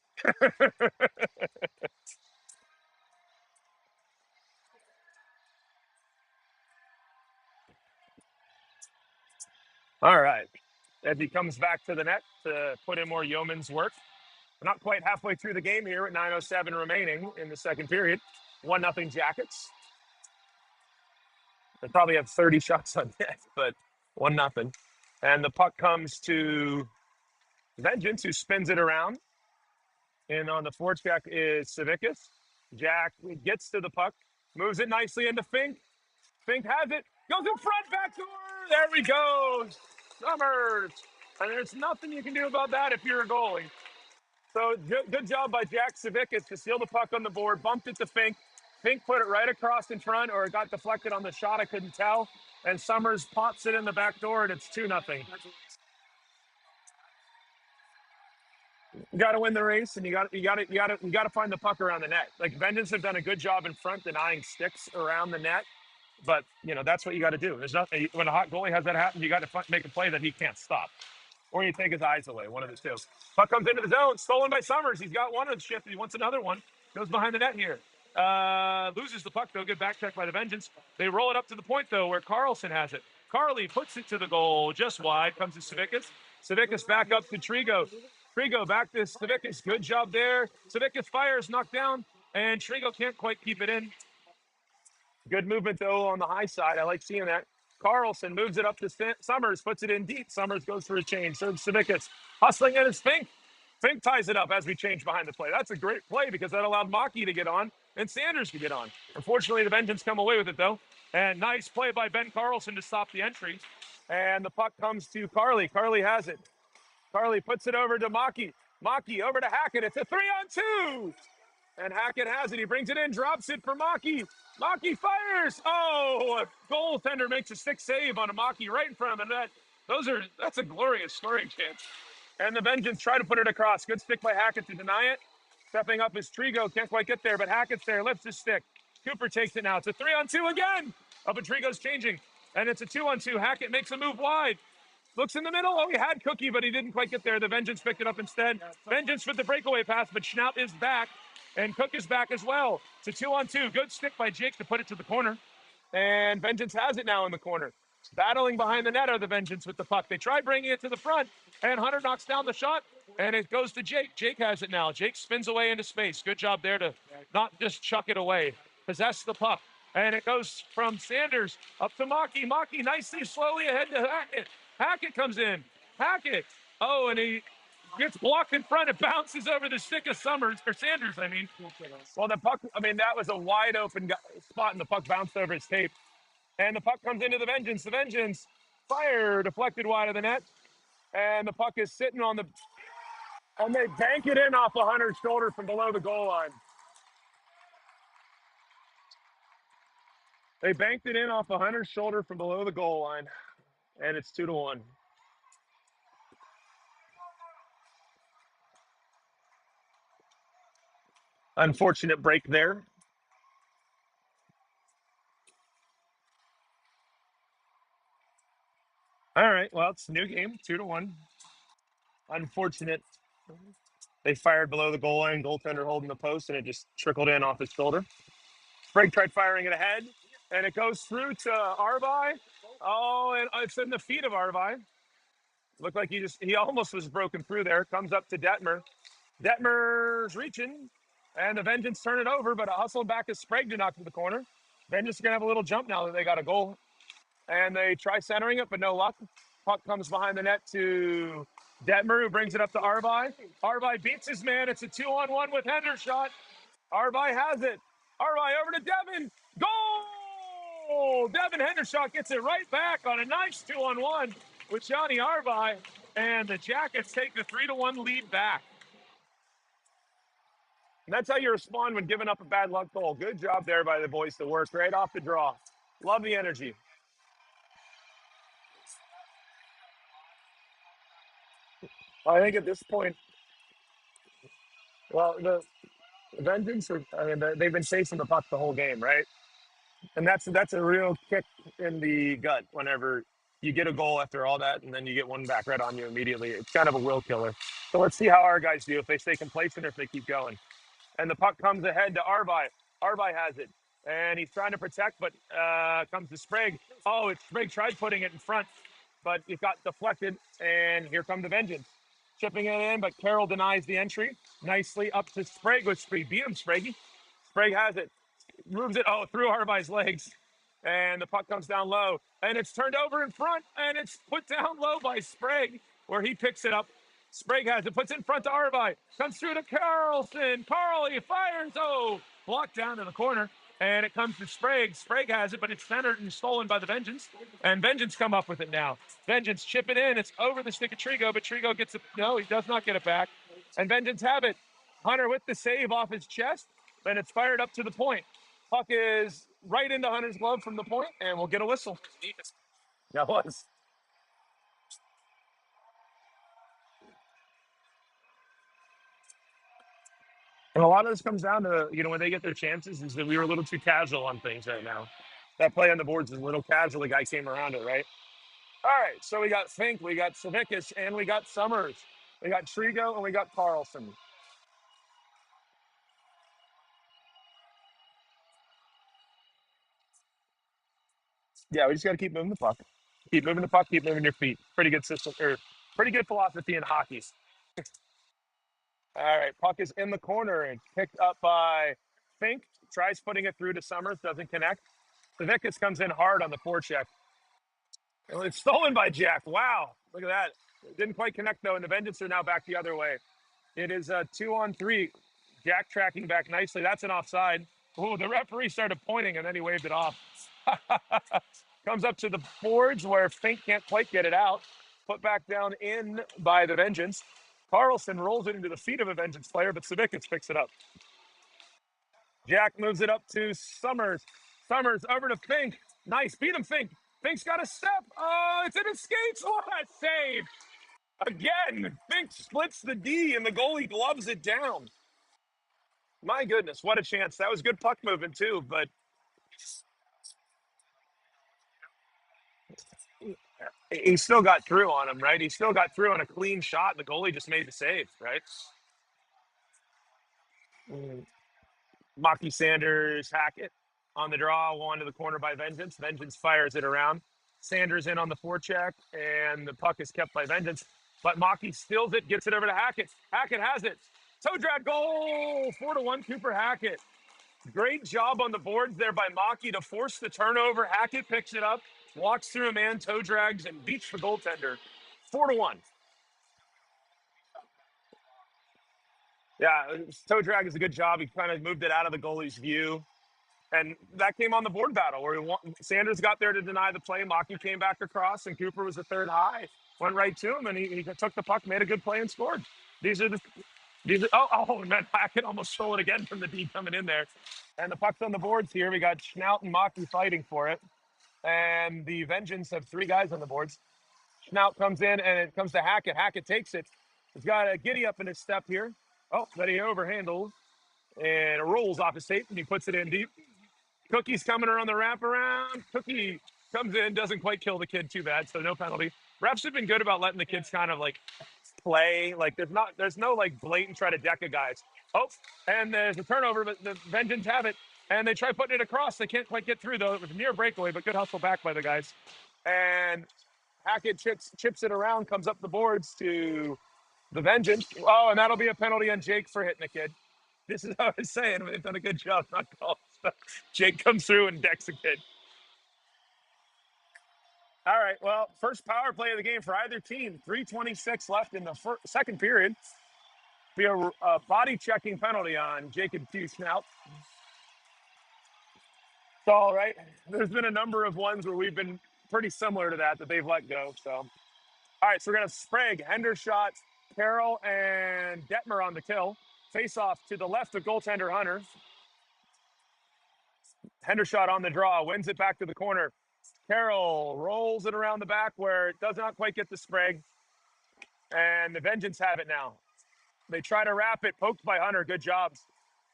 All right. As he comes back to the net to put in more yeoman's work. We're not quite halfway through the game here at 9:07 remaining in the second period. 1-0 Jackets. They probably have 30 shots on net, but 1-0. And the puck comes to Vengeance, who spins it around. And on the forecheck is Savickas. Jack gets to the puck, moves it nicely into Fink. Fink has it, goes in front, backdoor. There we go. Summers. And there's nothing you can do about that if you're a goalie. So good job by Jack Savickas to steal the puck on the board, bumped it to Fink. Fink put it right across in front, or it got deflected on the shot. I couldn't tell. And Summers pops it in the back door, and it's 2-0. You got to win the race, and you got to find the puck around the net. Like Vengeance have done a good job in front, denying sticks around the net. But that's what you got to do. There's nothing when a hot goalie has that happen. You got to make a play that he can't stop, or you take his eyes away. One of the two. Puck comes into the zone, stolen by Summers. He's got one on the shift. He wants another one. Goes behind the net here. Loses the puck though. Good back check by the Vengeance. They roll it up to the point though, where Carlson has it. Carly puts it to the goal, just wide. Comes to Savickas. Savickas back up to Trigo. Trigo back to Savickas. Good job there. Savickas fires, knocked down, and Trigo can't quite keep it in. Good movement, though, on the high side. I like seeing that. Carlson moves it up to Summers, puts it in deep. Summers goes for a change. Serves Savickas. Hustling in his Fink. Fink ties it up as we change behind the play. That's a great play because that allowed Maki to get on and Sanders to get on. Unfortunately, the Vengeance come away with it, though. And nice play by Ben Carlson to stop the entry. And the puck comes to Carly. Carly has it. Carly puts it over to Maki. Maki over to Hackett. It's a 3-on-2. And Hackett has it. He brings it in, drops it for Maki. Maki fires. Oh, a goaltender makes a stick save on a Maki right in front of the net. That's a glorious scoring chance. And the Vengeance try to put it across. Good stick by Hackett to deny it. Stepping up is Trigo. Can't quite get there, but Hackett's there. Lifts his stick. Cooper takes it now. It's a 3-on-2 again. Oh, but Trigo's changing. And it's a 2-on-2. Hackett makes a move wide. Looks in the middle. Oh, he had Cookie, but he didn't quite get there. The Vengeance picked it up instead. Vengeance with the breakaway pass, but Schnapp is back. And Cook is back as well. It's a 2-on-2. Good stick by Jake to put it to the corner. And Vengeance has it now in the corner. Battling behind the net are the Vengeance with the puck. They try bringing it to the front, and Hunter knocks down the shot, and it goes to Jake. Jake has it now. Jake spins away into space. Good job there to not just chuck it away. Possess the puck. And it goes from Sanders up to Maki. Maki nicely, slowly ahead to Hackett. Hackett comes in. Hackett. Oh, and he gets blocked in front. It bounces over the stick of Sanders, I mean. Well, the puck, that was a wide open spot, and the puck bounced over his tape. And the puck comes into the Vengeance. The Vengeance fire deflected wide of the net. And the puck is sitting on the, and they bank it in off of Hunter's shoulder from below the goal line. They banked it in off of Hunter's shoulder from below the goal line. And it's 2-1. Unfortunate break there. All right, well, it's a new game, 2-1. Unfortunate. They fired below the goal line, goaltender holding the post, and it just trickled in off his shoulder. Sprague tried firing it ahead, and it goes through to Arvi. Oh, and it's in the feet of Arvi. Looked like he almost was broken through there. Comes up to Detmer. Detmer's reaching, and the Vengeance turn it over, but a hustle back is Sprague to knock to the corner. Vengeance is going to have a little jump now that they got a goal. And they try centering it, but no luck. Puck comes behind the net to Detmeru brings it up to Arvi. Arvi beats his man. It's a 2-on-1 with Hendershot. Arvi has it. Arvi over to Devin. Goal! Devin Hendershot gets it right back on a nice 2-on-1 with Johnny Arvi. And the Jackets take the 3-1 lead back. And that's how you respond when giving up a bad luck goal. Good job there by the boys to work right off the draw. Love the energy. I think at this point, well, the Vengeance, they've been chasing the puck the whole game, right? And that's a real kick in the gut whenever you get a goal after all that, and then you get one back right on you immediately. It's kind of a will killer. So let's see how our guys do, if they stay complacent or if they keep going. And the puck comes ahead to Arvi. Arvi has it, and he's trying to protect, but comes to Sprague. Oh, it's Sprague tried putting it in front, but it got deflected, and here come the Vengeance. Chipping it in, but Carroll denies the entry. Nicely up to Sprague with Sprague. Beat him, Sprague. Sprague has it. Moves it, through Arvi's legs. And the puck comes down low. And it's turned over in front, and it's put down low by Sprague, where he picks it up. Sprague has it, puts it in front to Arvi. Comes through to Carlson. Carl, he fires. Blocked down to the corner. And it comes to Sprague. Sprague has it, but it's centered and stolen by the Vengeance. And Vengeance come up with it now. Vengeance chip it in. It's over the stick of Trigo, but Trigo gets it. No, he does not get it back. And Vengeance have it. Hunter with the save off his chest. And it's fired up to the point. Puck is right into Hunter's glove from the point, and we'll get a whistle. That was. And a lot of this comes down to, when they get their chances, is that we were a little too casual on things right now. That play on the boards is a little casual. The guy came around it, right? All right, so we got Fink, we got Savickas, and we got Summers. We got Trigo, and we got Carlson. Yeah, we just got to keep moving the puck. Keep moving the puck, keep moving your feet. Pretty good system, or pretty good philosophy in hockey. All right, puck is in the corner and picked up by Fink. Tries putting it through to Summers, doesn't connect. Savickas comes in hard on the forecheck. Well, it's stolen by Jack. Wow, look at that. Didn't quite connect though, and the Vengeance are now back the other way. It is a 2-on-3. Jack tracking back nicely. That's an offside. Oh, the referee started pointing and then he waved it off. Comes up to the boards where Fink can't quite get it out. Put back down in by the Vengeance. Carlson rolls it into the feet of a Vengeance player, but Savickas picks it up. Jack moves it up to Summers. Summers over to Fink. Nice. Beat him, Fink. Fink's got a step. Oh, it's in his skates. What a save. Again, Fink splits the D and the goalie gloves it down. My goodness, what a chance. That was good puck movement, too, but he still got through on him, right? He still got through on a clean shot. The goalie just made the save, right? Mm. Mocky Sanders, Hackett on the draw, one to the corner by Vengeance. Vengeance fires it around. Sanders in on the forecheck, and the puck is kept by Vengeance. But Mocky steals it, gets it over to Hackett. Hackett has it. Toe drag goal, 4-1 Cooper Hackett. Great job on the boards there by Mocky to force the turnover. Hackett picks it up, walks through a man, toe drags, and beats the goaltender. 4-1. Yeah, toe drag is a good job. He kind of moved it out of the goalie's view. And that came on the board battle where Sanders got there to deny the play. Mocky came back across, and Cooper was the third high. Went right to him, and he took the puck, made a good play, and scored. And man, Hackett almost stole it again from the D coming in there. And the puck's on the boards here. We got Schnaut and Mocky fighting for it. And the Vengeance have three guys on the boards. Schnaut comes in, and it comes to Hackett. Hackett takes it. He's got a giddy up in his step here. Oh, that he overhandles. And it rolls off his tape, and he puts it in deep. Cookie's coming around the wraparound. Cookie comes in, doesn't quite kill the kid too bad, so no penalty. Refs have been good about letting the kids kind of like play. Like there's no like blatant try to deck a guys. Oh, and there's a turnover, but the Vengeance have it, and they try putting it across. They can't quite get through though. It was a near breakaway, but good hustle back by the guys. And Hackett chips it around, comes up the boards to the Vengeance. Oh, and that'll be a penalty on Jake for hitting the kid. This is how I was saying. They've done a good job not calling stuff. Jake comes through and decks a kid. All right. Well, first power play of the game for either team. 3:26 left in the second period. Be a body checking penalty on Jacob Hughes now. It's all right. There's been a number of ones where we've been pretty similar to that they've let go. So, all right. So we're gonna Sprague, Hendershot, Carroll, and Detmer on the kill. Face off to the left of goaltender Hunter. Hendershot on the draw, wins it back to the corner. Carroll rolls it around the back where it does not quite get to Sprague. And the Vengeance have it now. They try to wrap it, poked by Hunter. Good job.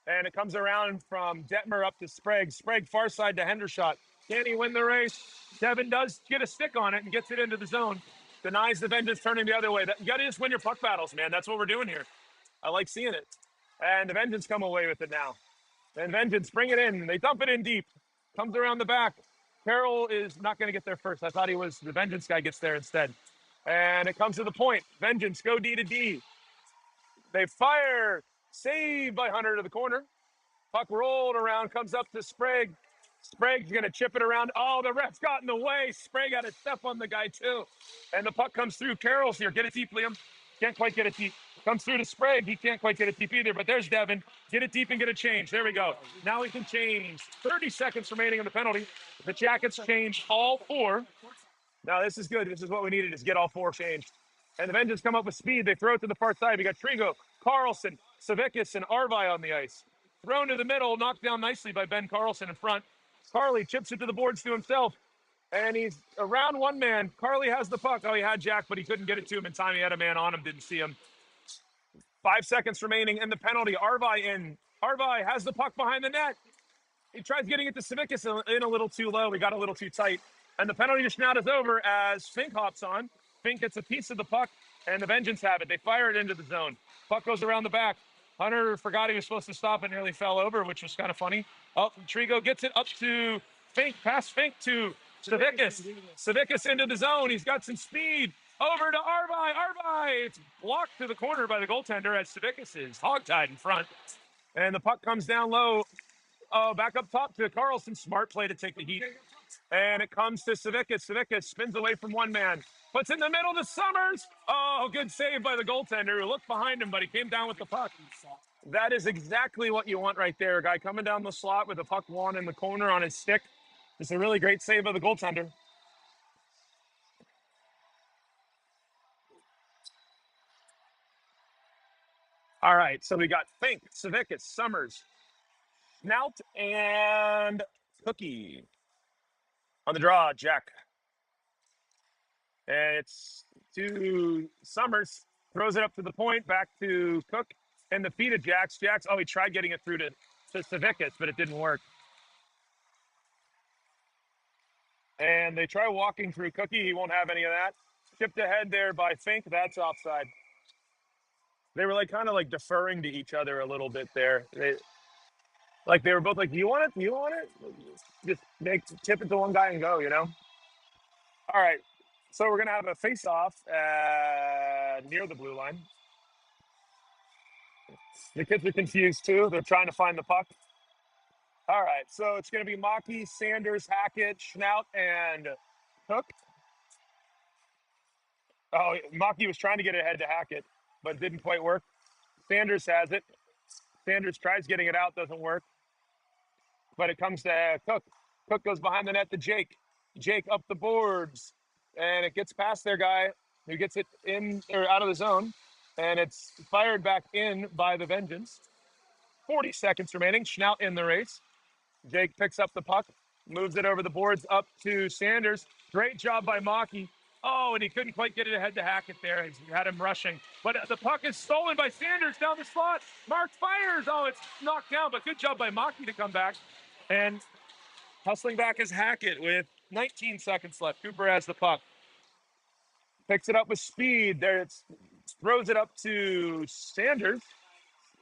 And it comes around from Detmer up to Sprague. Sprague far side to Hendershot. Can he win the race? Devin does get a stick on it and gets it into the zone. Denies the Vengeance turning the other way. You got to just win your puck battles, man. That's what we're doing here. I like seeing it. And the Vengeance come away with it now. And Vengeance bring it in. They dump it in deep. Comes around the back. Carroll is not going to get there first. I thought he was the Vengeance guy gets there instead. And it comes to the point. Vengeance go D to D. They fire. Saved by Hunter to the corner. Puck rolled around, comes up to Sprague. Sprague's going to chip it around. Oh, the ref's got in the way. Sprague got a step on the guy, too. And the puck comes through. Carroll's here. Get it deep, Liam. Can't quite get it deep. Comes through to Sprague. He can't quite get it deep either, but there's Devin. Get it deep and get a change. There we go. Now we can change. 30 seconds remaining on the penalty. The Jackets change all four. Now this is good. This is what we needed, is get all four changed. And the Vengeance come up with speed. They throw it to the far side. We got Trigo, Carlson, Savickas, and Arvi on the ice. Thrown to the middle, knocked down nicely by Ben Carlson in front. Carly chips it to the boards to himself. And he's around one man. Carly has the puck. Oh, he had Jack, but he couldn't get it to him in time. He had a man on him, didn't see him. 5 seconds remaining in the penalty. Arvi in. Arvi has the puck behind the net. He tries getting it to Savickas in a little too low. We got a little too tight. And the penalty just now is over as Fink hops on. Fink gets a piece of the puck, and the Vengeance have it. They fire it into the zone. Puck goes around the back. Hunter forgot he was supposed to stop and nearly fell over, which was kind of funny. Oh, Trigo gets it up to Fink, past Fink to Savickas. Savickas into the zone. He's got some speed. Over to Arvi. Arvi! It's blocked to the corner by the goaltender as Savickas is hogtied in front. And the puck comes down low. Oh, back up top to Carlson. Smart play to take the heat. And it comes to Savickas. Savickas spins away from one man. Puts in the middle to Summers. Oh, good save by the goaltender who looked behind him, but he came down with the puck. That is exactly what you want right there. A guy coming down the slot with the puck won in the corner on his stick. It's a really great save by the goaltender. All right, so we got Fink, Savickas, Summers, Snout, and Cookie. On the draw, Jack. And it's to Summers. Throws it up to the point, back to Cook, and the feet of Jax. Jax, oh, he tried getting it through to Savickas, but it didn't work. And they try walking through Cookie. He won't have any of that. Chipped ahead there by Fink. That's offside. They were like kind of like deferring to each other a little bit there. They were both like, "Do you want it? Do you want it?" Just tip it to one guy and go, you know. All right. So we're gonna have a face-off near the blue line. The kids are confused too. They're trying to find the puck. All right. So it's gonna be Maki, Sanders, Hackett, Schnaut, and Cook. Oh, Maki was trying to get ahead to Hackett, but it didn't quite work. Sanders has it. Sanders tries getting it out, doesn't work. But it comes to Cook. Cook goes behind the net to Jake. Jake up the boards, and it gets past their guy who gets it in or out of the zone, and it's fired back in by the Vengeance. 40 seconds remaining. Schnaut in the race. Jake picks up the puck, moves it over the boards up to Sanders. Great job by Maki. Oh, and he couldn't quite get it ahead to Hackett there. He had him rushing. But the puck is stolen by Sanders down the slot. Mark fires. Oh, it's knocked down, but good job by Maki to come back. And hustling back is Hackett with 19 seconds left. Cooper has the puck. Picks it up with speed. There it throws it up to Sanders.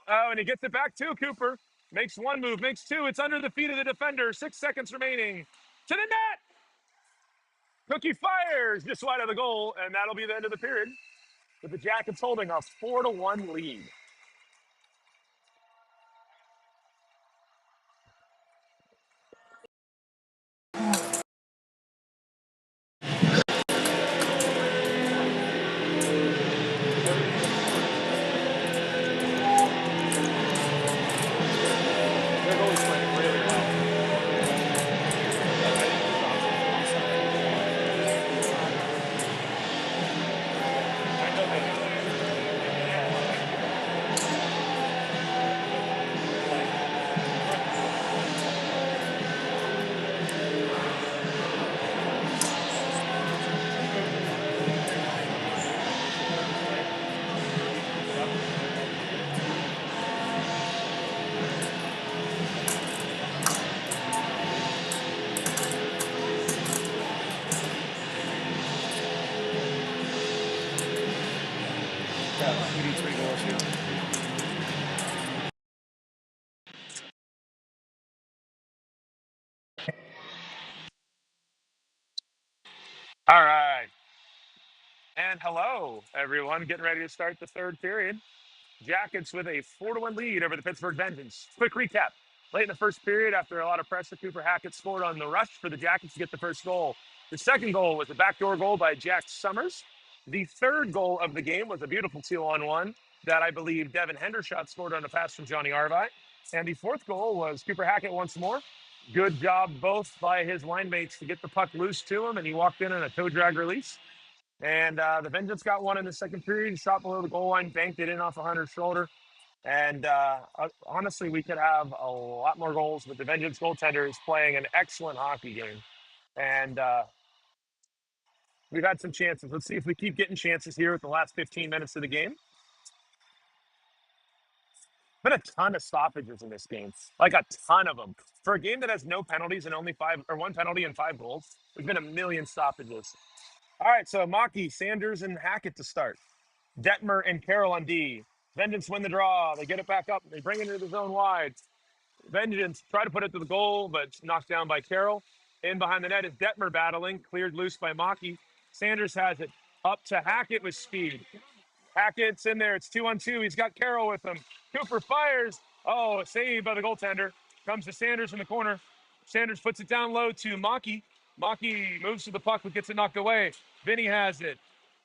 Oh, and he gets it back to Cooper. Makes one move, makes two. It's under the feet of the defender. 6 seconds remaining. To the net. Cookie fires just wide of the goal, and that'll be the end of the period. With the Jackets holding a 4-1 lead. All right. And hello, everyone. Getting ready to start the third period. Jackets with a 4-1 lead over the Pittsburgh Vengeance. Quick recap. Late in the first period, after a lot of pressure, Cooper Hackett scored on the rush for the Jackets to get the first goal. The second goal was a backdoor goal by Jack Summers. The third goal of the game was a beautiful 2-on-1 that I believe Devin Hendershot scored on a pass from Johnny Arvai. And the fourth goal was Cooper Hackett once more. Good job both by his line mates to get the puck loose to him, and he walked in on a toe drag release. And the Vengeance got one in the second period, shot below the goal line, banked it in off of Hunter's shoulder. And honestly, we could have a lot more goals, but the Vengeance goaltender is playing an excellent hockey game. And we've had some chances. Let's see if we keep getting chances here with the last 15 minutes of the game. Been a ton of stoppages in this game, like a ton of them. For a game that has no penalties and only five or one penalty and 5 goals, there's been a million stoppages. All right, so Maki, Sanders, and Hackett to start. Detmer and Carroll on D. Vengeance win the draw. They get it back up. They bring it into the zone wide. Vengeance try to put it to the goal, but it's knocked down by Carroll. In behind the net is Detmer battling, cleared loose by Maki. Sanders has it up to Hackett with speed. Hackett's in there. It's 2-on-2. He's got Carroll with him. Cooper fires. Oh, a save by the goaltender. Comes to Sanders in the corner. Sanders puts it down low to Maki. Maki moves to the puck, but gets it knocked away. Vinny has it.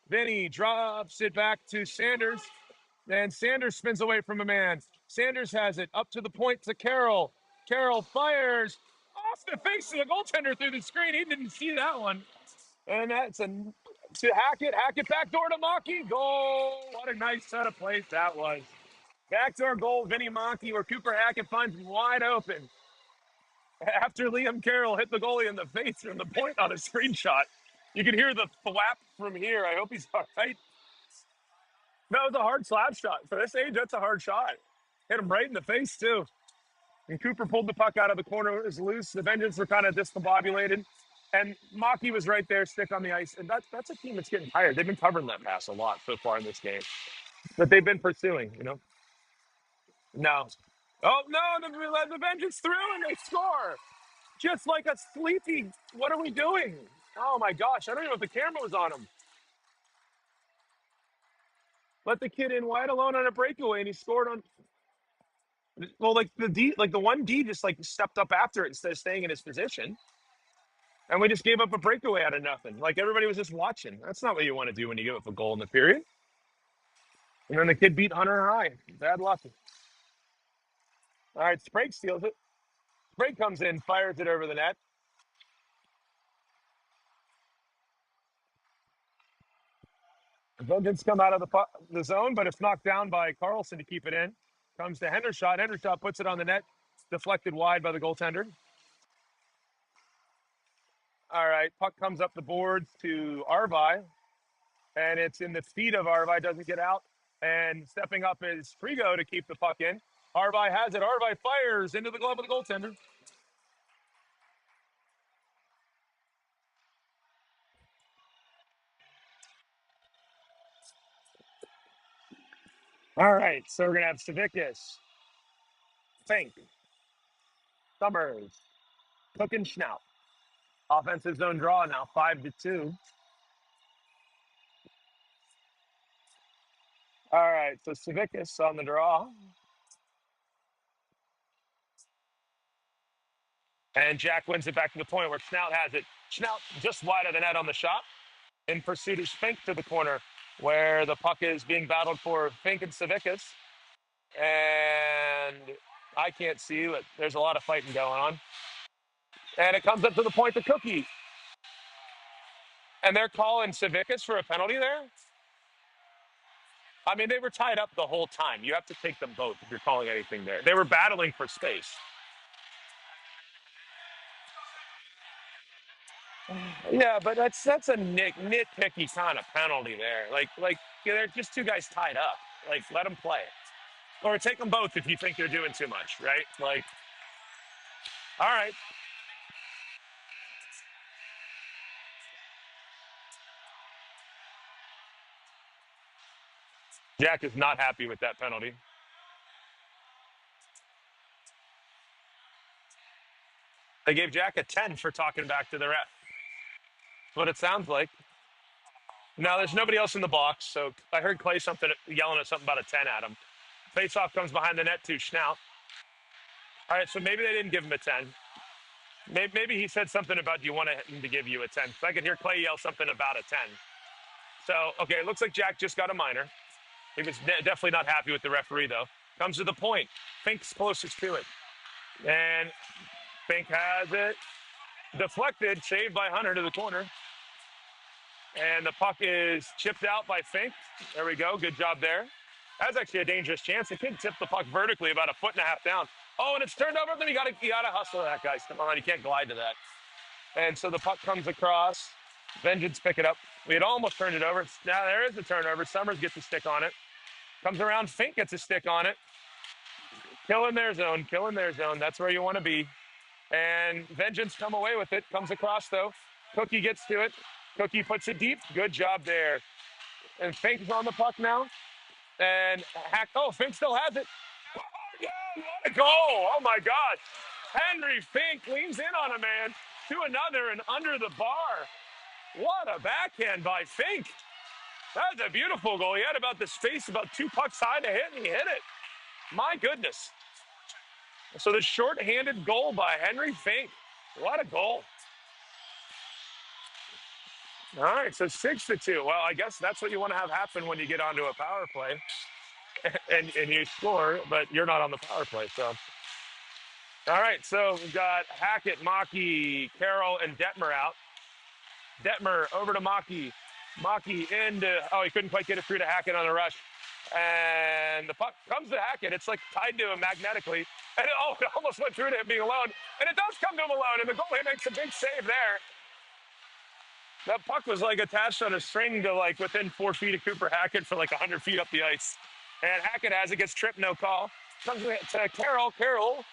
Vinny drops it back to Sanders. And Sanders spins away from a man. Sanders has it up to the point to Carroll. Carroll fires off the face of the goaltender through the screen. He didn't see that one. And that's a to Hackett. Hackett backdoor to Maki. Goal. What a nice set of plays that was. Backdoor goal, Vinny Maki, where Cooper Hackett finds him wide open. After Liam Carroll hit the goalie in the face from the point on a screenshot. You can hear the thwap from here. I hope he's all right. That was a hard slap shot. For this age, that's a hard shot. Hit him right in the face, too. And Cooper pulled the puck out of the corner. It was loose. The Vengeance were kind of discombobulated. And Maki was right there, stick on the ice. And that's a team that's getting tired. They've been covering that pass a lot so far in this game. That they've been pursuing, you know? No. Oh, no, the Vengeance through and they score. Just like a sleepy. What are we doing? Oh, my gosh. I don't even know if the camera was on him. Let the kid in wide alone on a breakaway, and he scored on. Well, like the D, like the one D just like stepped up after it instead of staying in his position. And we just gave up a breakaway out of nothing. Like everybody was just watching. That's not what you want to do when you give up a goal in the period. And then the kid beat Hunter high. Bad luck. All right, Sprague steals it. Sprague comes in, fires it over the net. The Vengeance come out of the zone, but it's knocked down by Carlson to keep it in. Comes to Hendershot. Hendershot puts it on the net. Deflected wide by the goaltender. All right, puck comes up the boards to Arvai. And it's in the feet of Arvai, doesn't get out. And stepping up is Frigo to keep the puck in. Arvai has it. Arvai fires into the glove of the goaltender. All right, so we're going to have Savickas, Fink, Summers, Cook, and Schnaut. Offensive zone draw now 5-2. All right, so Savickas on the draw. And Jack wins it back to the point where Schnaut has it. Schnaut just wide of the net on the shot. In pursuit of Fink to the corner where the puck is being battled for Fink and Savickas. And I can't see, but there's a lot of fighting going on. And it comes up to the point to Cookie. And they're calling Savickas for a penalty there. I mean, they were tied up the whole time. You have to take them both if you're calling anything there. They were battling for space. Yeah, but that's a nitpicky kind of penalty there. Like they're just two guys tied up. Like let them play, or take them both if you think they're doing too much, right? Like, all right, Jack is not happy with that penalty. They gave Jack a 10 for talking back to the ref. what it sounds like. Now there's nobody else in the box, so I heard Clay something yelling at something about a 10 at him. Face-off comes behind the net to Schnaut. All right, so maybe they didn't give him a 10. Maybe he said something about, do you want him to give you a 10? So I could hear Clay yell something about a 10. So, okay, it looks like Jack just got a minor. He was definitely not happy with the referee, though. Comes to the point. Fink's closest to it. And Fink has it. Deflected, saved by Hunter to the corner. And the puck is chipped out by Fink. There we go. Good job there. That's actually a dangerous chance. The kid tipped the puck vertically about a foot and a half down. Oh, and it's turned over. Then you gotta hustle that, guys. Come on, you can't glide to that. And so the puck comes across. Vengeance pick it up. We had almost turned it over. Now there is a turnover. Summers gets a stick on it. Comes around. Fink gets a stick on it. Killing their zone. Killing their zone. That's where you want to be. And Vengeance come away with it. Comes across, though. Cookie gets to it. Cookie puts it deep. Good job there. And Fink's on the puck now. And Fink still has it. Oh, yeah, what a goal. Oh, my God. Henry Fink leans in on a man to another and under the bar. What a backhand by Fink. That was a beautiful goal. He had about the space, about 2 pucks high to hit, and he hit it. My goodness. So the short-handed goal by Henry Fink. What a goal. All right, so 6-2. Well, I guess that's what you want to have happen when you get onto a power play and you score, but you're not on the power play. So, all right, so we've got Hackett, Maki, Carroll, and Detmer out. Detmer over to Maki. Maki into, he couldn't quite get it through to Hackett on the rush. And the puck comes to Hackett. It's like tied to him magnetically. And it almost went through to him being alone. And it does come to him alone. And the goalie makes a big save there. That puck was like attached on a string to like within 4 feet of Cooper Hackett for like 100 feet up the ice. And Hackett has it, gets tripped, no call. Comes to Carroll. Carroll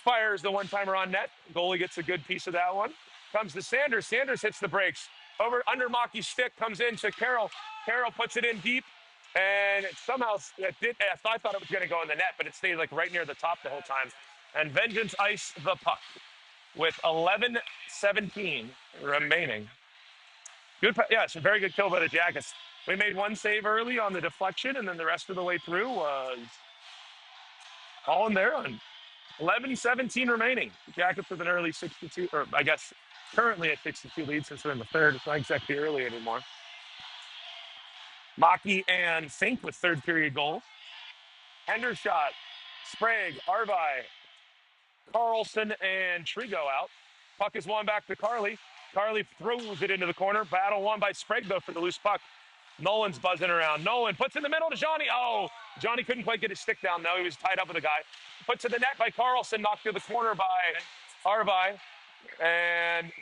fires the one-timer on net. Goalie gets a good piece of that one. Comes to Sanders. Sanders hits the brakes. Under Maki's stick, comes in to Carroll. Carroll puts it in deep. And somehow I thought it was going to go in the net, but it stayed like right near the top the whole time. And Vengeance iced the puck with 11:17 remaining. Good, yeah, it's a very good kill by the Jackets. We made one save early on the deflection, and then the rest of the way through was all in their own. 11:17 remaining. The Jackets with an early 62, or I guess currently at 62 lead since we're in the third. It's not exactly early anymore. Maki and Fink with third period goals. Hendershot, Sprague, Arvi, Carlson, and Trigo out. Puck is won back to Carly. Carly throws it into the corner. Battle won by Sprague, though, for the loose puck. Nolan's buzzing around. Nolan puts in the middle to Johnny. Oh, Johnny couldn't quite get his stick down, though. He was tied up with a guy. Put to the net by Carlson, knocked through the corner by Arvi. And,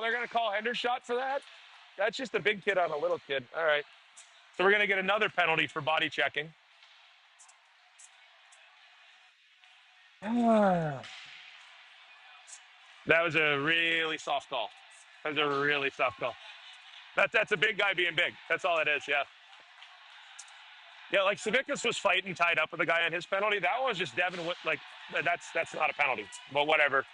they're going to call Hendershot for that? That's just a big kid on a little kid. All right. So we're going to get another penalty for body checking. That was a really soft call. That's a big guy being big. That's all it is, yeah. Yeah, like Savickas was fighting tied up with a guy on his penalty. That one was just Devin, that's not a penalty. But whatever.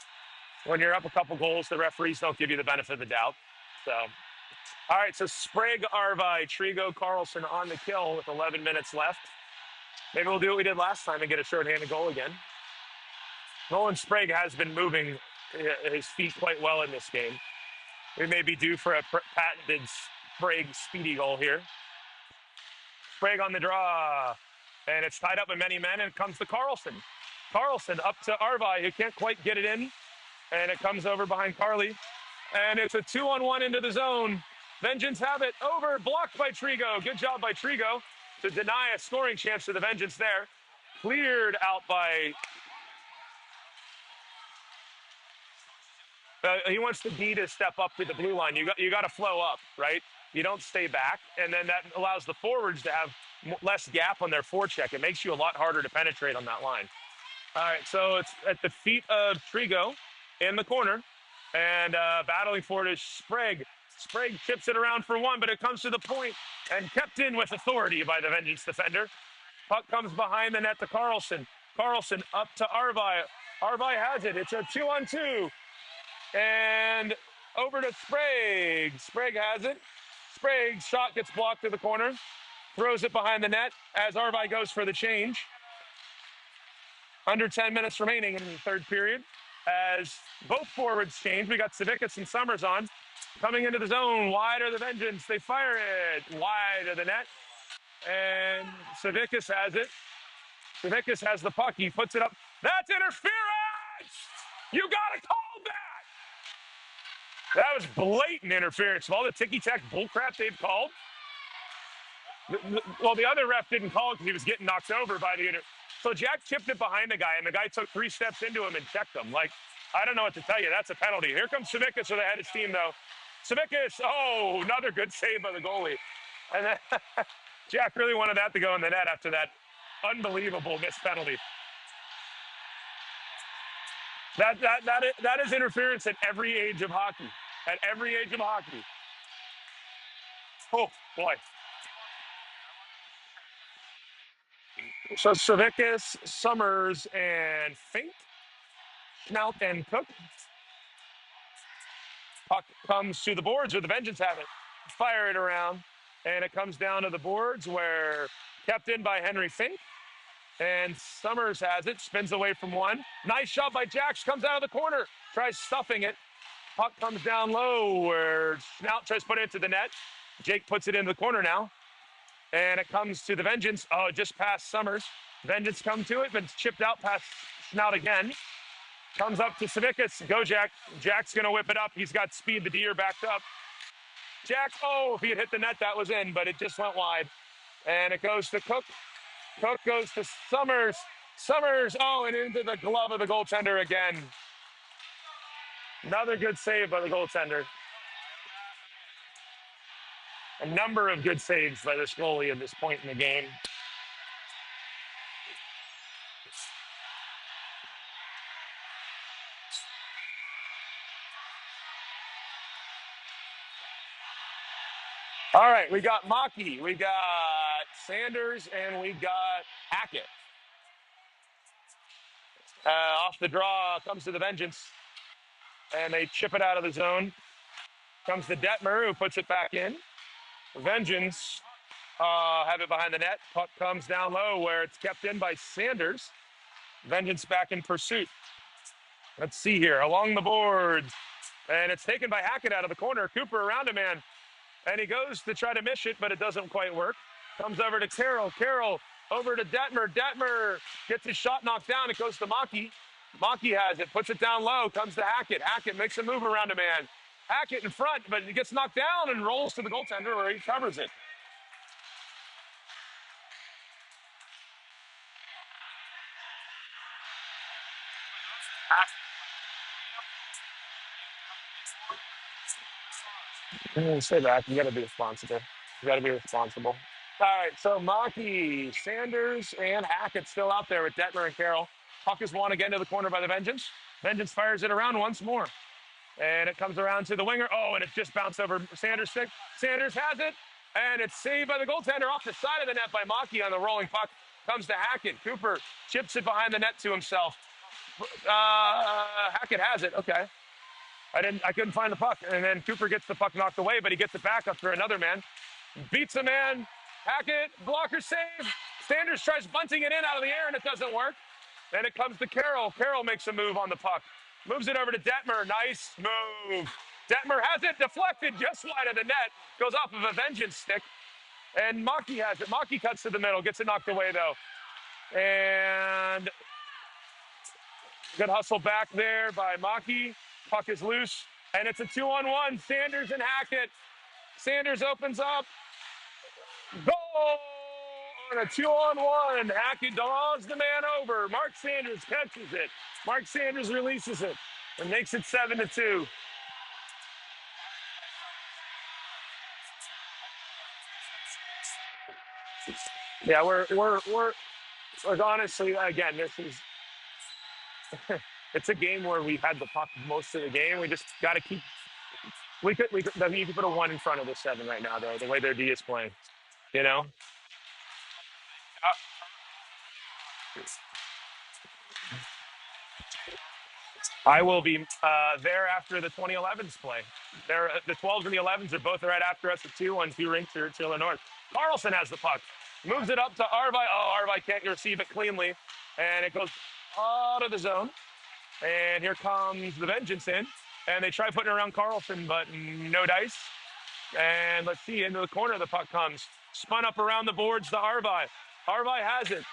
When you're up a couple goals, the referees don't give you the benefit of the doubt. So, all right, so Sprague, Arvi, Trigo, Carlson on the kill with 11 minutes left. Maybe we'll do what we did last time and get a shorthanded goal again. Nolan Sprague has been moving his feet quite well in this game. We may be due for a patented Sprague speedy goal here. Sprague on the draw. And it's tied up with many men, and it comes to Carlson. Carlson up to Arvi, who can't quite get it in. And it comes over behind Carly. And it's a 2-on-1 into the zone. Vengeance have it over, blocked by Trigo. Good job by Trigo to deny a scoring chance to the Vengeance there. Cleared out by... he wants the D to step up to the blue line. You got to flow up, right? You don't stay back, and then that allows the forwards to have less gap on their forecheck. It makes you a lot harder to penetrate on that line. All right, so it's at the feet of Trigo in the corner, and battling for it is Sprague. Sprague chips it around for one, but it comes to the point and kept in with authority by the Vengeance defender. Puck comes behind the net to Carlson. Carlson up to Arvi. Arvi has it. It's a 2-on-2. And Over to Sprague. Sprague has it. Sprague's shot gets blocked to the corner. Throws it behind the net as Arvai goes for the change. Under 10 minutes remaining in the third period. As both forwards change, we got Savickas and Summers on. Coming into the zone, wide of the Vengeance. They fire it wide of the net. And Savickas has it. Savickas has the puck. He puts it up. That's interference! You got to call that! That was blatant interference. Of all the ticky-tack bullcrap they've called. Well, the other ref didn't call it because he was getting knocked over by the So Jack chipped it behind the guy, and the guy took 3 steps into him and checked him. Like, I don't know what to tell you. That's a penalty. Here comes Savickas with a head of steam, though. Savickas, oh, another good save by the goalie. And then Jack really wanted that to go in the net after that unbelievable missed penalty. That is interference at every age of hockey. At every age of hockey. Oh, boy. So Savickas, Summers, and Fink, Schnaut, and Cook. Puck comes to the boards where the Vengeance have it. Fire it around. And it comes down to the boards where kept in by Henry Fink. And Summers has it, spins away from one. Nice shot by Jax, comes out of the corner, tries stuffing it. Puck comes down low where Schnaut tries to put it into the net. Jake puts it in the corner now. And it comes to the Vengeance. Oh, just past Summers. Vengeance come to it, but it's chipped out past Schnaut again. Comes up to Savickas. Go, Jack. Jack's going to whip it up. He's got speed. The Deer backed up. Jack, oh, if he had hit the net, that was in, but it just went wide. And it goes to Cook. Cook goes to Summers. Summers, oh, and into the glove of the goaltender again. Another good save by the goaltender. A number of good saves by this goalie at this point in the game. All right, we got Maki, we got Sanders, and we got Hackett. Off the draw comes to the Vengeance, and they chip it out of the zone. Comes to Detmer, who puts it back in. Vengeance have it behind the net. Puck comes down low where it's kept in by Sanders. Vengeance back in pursuit. Let's see here, along the boards. And it's taken by Hackett out of the corner. Cooper around a man. And he goes to try to miss it, but it doesn't quite work. Comes over to Carroll. Carroll over to Detmer. Detmer gets his shot knocked down. It goes to Maki. Maki has it, puts it down low, comes to Hackett. Hackett makes a move around a man. Hackett in front, but he gets knocked down and rolls to the goaltender where he covers it. Stay back. You got to be responsible. You got to be responsible. All right, so Maki, Sanders, and Hackett still out there with Detmer and Carroll. Puck is won again to the corner by the Vengeance. Vengeance fires it around once more. And it comes around to the winger. Oh, and it just bounced over Sanders' stick. Sanders has it, and it's saved by the goaltender off the side of the net by Maki on the rolling puck. Comes to Hackett. Cooper chips it behind the net to himself. Hackett has it. Okay. I couldn't find the puck. And then Cooper gets the puck knocked away, but he gets it back up for another man. Beats a man. Hackett, blocker save. Sanders tries bunting it in out of the air, and it doesn't work. Then it comes to Carroll. Carroll makes a move on the puck. Moves it over to Detmer. Nice move. Detmer has it deflected just wide of the net. Goes off of a Vengeance stick. And Maki has it. Maki cuts to the middle. Gets it knocked away, though. And good hustle back there by Maki. Puck is loose. And it's a 2-on-1. Sanders and Hackett. Sanders opens up. Goal! On a 2-on-1. Hackett draws the man over. Mark Sanders catches it. Mark Sanders releases it and makes it 7-2. Yeah, we're like, honestly, again, this is it's a game where we've had the puck most of the game. We just got to keep. We could I mean, you could put a 1 in front of the 7 right now, though. The way their D is playing, you know. I will be there after the 2011s play. The 12s and the 11s are both right after us at 2 on 2 rinks to the north. Carlson has the puck. Moves it up to Arvi. Oh, Arvi can't receive it cleanly. And it goes out of the zone. And here comes the Vengeance in. And they try putting it around Carlson, but no dice. And let's see, into the corner the puck comes. Spun up around the boards to Arvi. Arvi has it.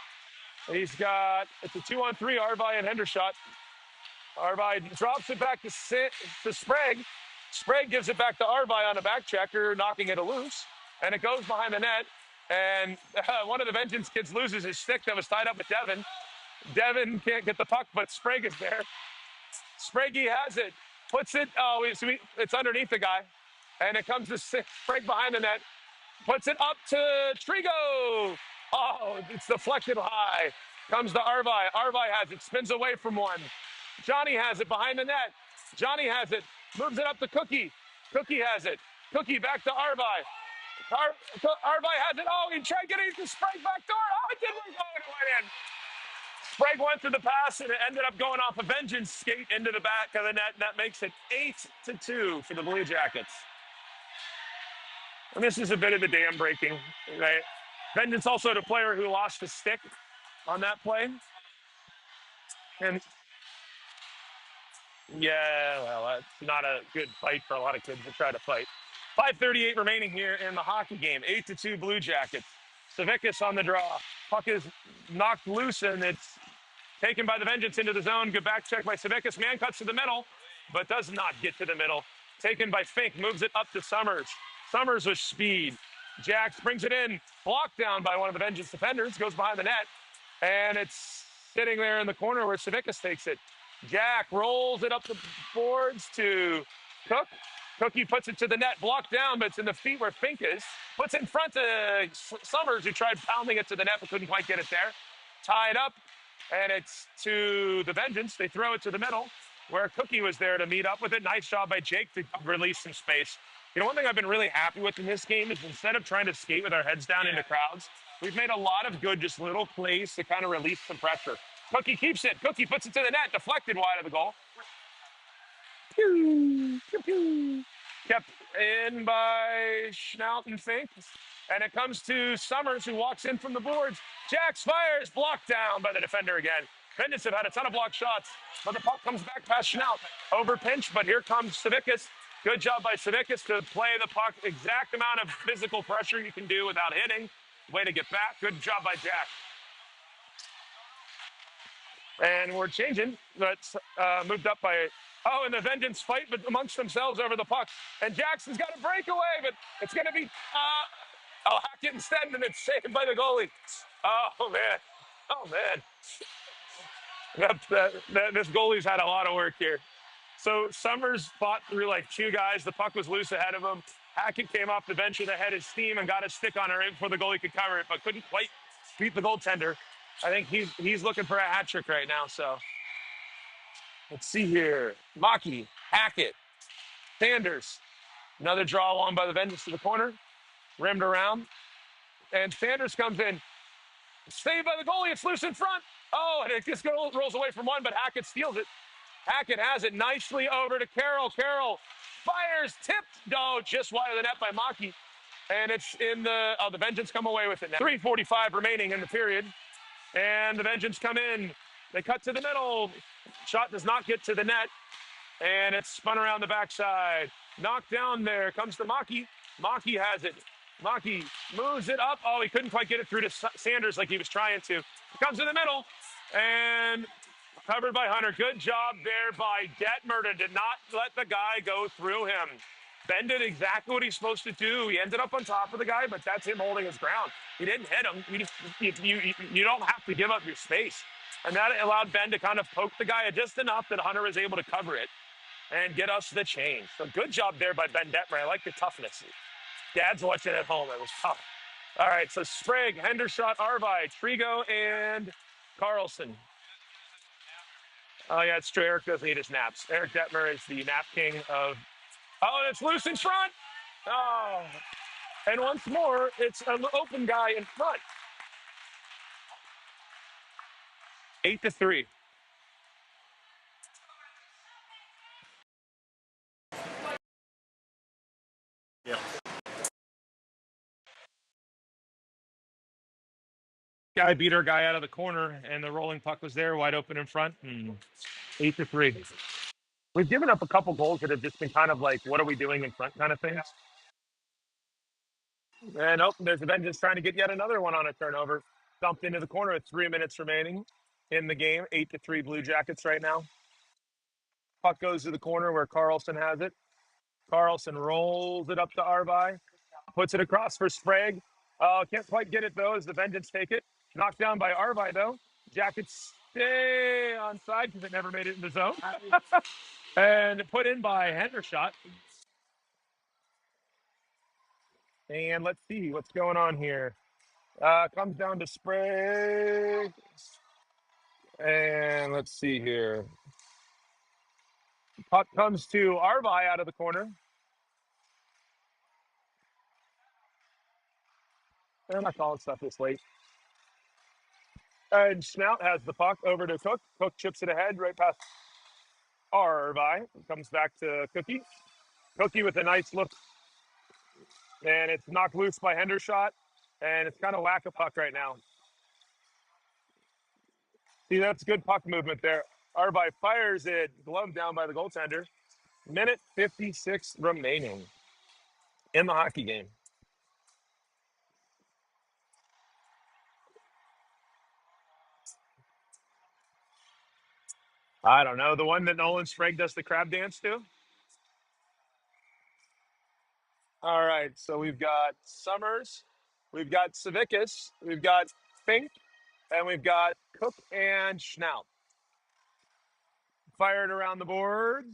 It's a 2-on-3, Arvi and Hendershot. Arvi drops it back to Sprague. Sprague gives it back to Arvi on a back checker, knocking it loose. And it goes behind the net. And one of the Vengeance kids loses his stick that was tied up with Devin. Devin can't get the puck, but Sprague is there. Sprague has it. Puts it, it's underneath the guy. And it comes to Sprague behind the net. Puts it up to Trigo. Oh, it's deflected high. Comes to Arvi. Arvi has it. Spins away from one. Johnny has it behind the net. Johnny has it. Moves it up to Cookie. Cookie has it. Cookie back to Arvi. Arvi has it. Oh, he tried getting it to Sprague back door. Oh, it didn't work. Oh, it went in. Sprague went through the pass and it ended up going off a Vengeance skate into the back of the net. And that makes it 8-2 for the Blue Jackets. And this is a bit of the dam breaking, right? Vengeance also had a player who lost a stick on that play. And yeah, well, that's not a good fight for a lot of kids to try to fight. 5:38 remaining here in the hockey game. 8-2 Blue Jackets. Savickas on the draw. Puck is knocked loose and it's taken by the Vengeance into the zone. Good back check by Savickas. Man cuts to the middle, but does not get to the middle. Taken by Fink. Moves it up to Summers. Summers with speed. Jax brings it in. Blocked down by one of the Vengeance defenders. Goes behind the net. And it's sitting there in the corner where Savickas takes it. Jack rolls it up the boards to Cook. Cookie puts it to the net, blocked down, but it's in the feet where Fink is. Puts it in front to Summers, who tried pounding it to the net but couldn't quite get it there. Tied up, and it's to the Vengeance. They throw it to the middle, where Cookie was there to meet up with it. Nice job by Jake to release some space. You know, one thing I've been really happy with in this game is instead of trying to skate with our heads down into crowds, we've made a lot of good, just little plays to kind of release some pressure. Cookie keeps it. Cookie puts it to the net, deflected wide of the goal. Pew, pew, pew. Kept in by Schnaut and Fink. And it comes to Summers, who walks in from the boards. Jax fires, blocked down by the defender again. Vengeance have had a ton of blocked shots, but the puck comes back past Schnaut. Over pinch, but here comes Savickas. Good job by Savickas to play the puck. Exact amount of physical pressure you can do without hitting. Way to get back. Good job by Jack. And we're changing. That's moved up by, and the Vengeance fight but amongst themselves over the puck. And Jackson's got a breakaway, but it's going to be, Hackett instead, and it's saved by the goalie. Oh, man. Oh, man. This goalie's had a lot of work here. So Summers fought through like two guys. The puck was loose ahead of him. Hackett came off the bench with a head of steam and got a stick on her right before the goalie could cover it, but couldn't quite beat the goaltender. I think he's looking for a hat trick right now. So let's see here. Maki, Hackett, Sanders. Another draw along by the Vengeance to the corner. Rimmed around. And Sanders comes in. Saved by the goalie. It's loose in front. Oh, and it just rolls away from one, but Hackett steals it. Hackett has it nicely over to Carroll. Carroll fires, tipped. No, just wide of the net by Maki. And it's in the Vengeance come away with it now. 3:45 remaining in the period. And the Vengeance come in. They cut to the middle. Shot does not get to the net. And it's spun around the backside. Knocked down there. Comes to Maki. Maki has it. Maki moves it up. Oh, he couldn't quite get it through to Sanders like he was trying to. Comes to the middle. And covered by Hunter. Good job there by Detmer to did not let the guy go through him. Ben did exactly what he's supposed to do. He ended up on top of the guy, but that's him holding his ground. He didn't hit him. You don't have to give up your space. And that allowed Ben to kind of poke the guy just enough that Hunter was able to cover it and get us the change. So good job there by Ben Detmer. I like the toughness. Dad's watching at home. It was tough. All right, so Sprague, Hendershot, Arvi, Trigo, and Carlson. Oh, yeah, it's true. Eric doesn't eat his naps. Eric Detmer is the nap king of... Oh, it's loose in front. Oh. And once more, it's an open guy in front. 8-3. Guy beat our guy out of the corner, and the rolling puck was there, wide open in front, and 8-3. We've given up a couple goals that have just been kind of like, what are we doing in front kind of thing. And oh, there's the Vengeance trying to get yet another one on a turnover. Dumped into the corner with 3 minutes remaining in the game. 8-3 Blue Jackets right now. Puck goes to the corner where Carlson has it. Carlson rolls it up to Arvi. Puts it across for Sprague. Can't quite get it though as the Vengeance take it. Knocked down by Arvi though. Jackets stay on side because it never made it in the zone. And put in by Hendershot. And let's see what's going on here. Comes down to Sprague. And let's see here. Puck comes to Arvi out of the corner. They're not calling stuff this late. And Snout has the puck over to Cook. Cook chips it ahead right past Arvi. Comes back to Cookie. Cookie with a nice look. And it's knocked loose by Hendershot. And it's kind of whack a puck right now. See, that's good puck movement there. Arvi fires it, glove down by the goaltender. Minute 56 remaining in the hockey game. I don't know. The one that Nolan Sprague does the crab dance to? All right. So we've got Summers, we've got Savickas, we've got Fink, and we've got Cook and Schnaut. Fired around the boards.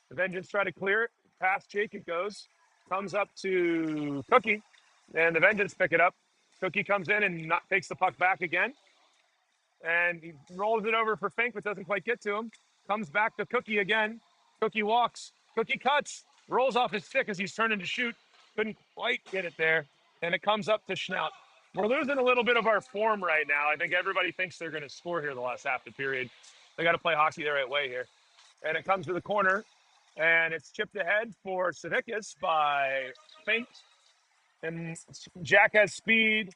The Vengeance try to clear it. Past Jake it goes. Comes up to Cookie, and the Vengeance pick it up. Cookie comes in and takes the puck back again. And he rolls it over for Fink, but doesn't quite get to him. Comes back to Cookie again. Cookie walks. Cookie cuts. Rolls off his stick as he's turning to shoot. Couldn't quite get it there. And it comes up to Schnaut. We're losing a little bit of our form right now. I think everybody thinks they're going to score here the last half of the period. They got to play hockey the right way here. And it comes to the corner. And it's chipped ahead for Savickas by Fink. And Jack has speed.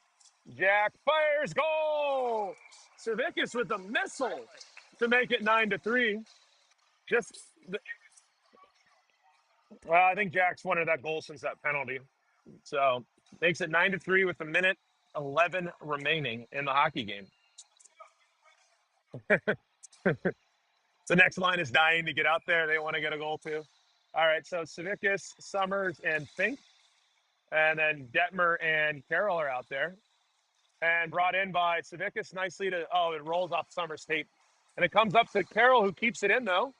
Jack fires, goal! Savickas with a missile to make it 9-3. Just, I think Jack's wanted that goal since that penalty. So makes it 9-3 with a minute 11 remaining in the hockey game. The next line is dying to get out there. They want to get a goal too. All right, so Savickas, Summers, and Fink. And then Detmer and Carroll are out there. And brought in by Savickas nicely to, it rolls off Summers' tape. And it comes up to Carroll, who keeps it in, though.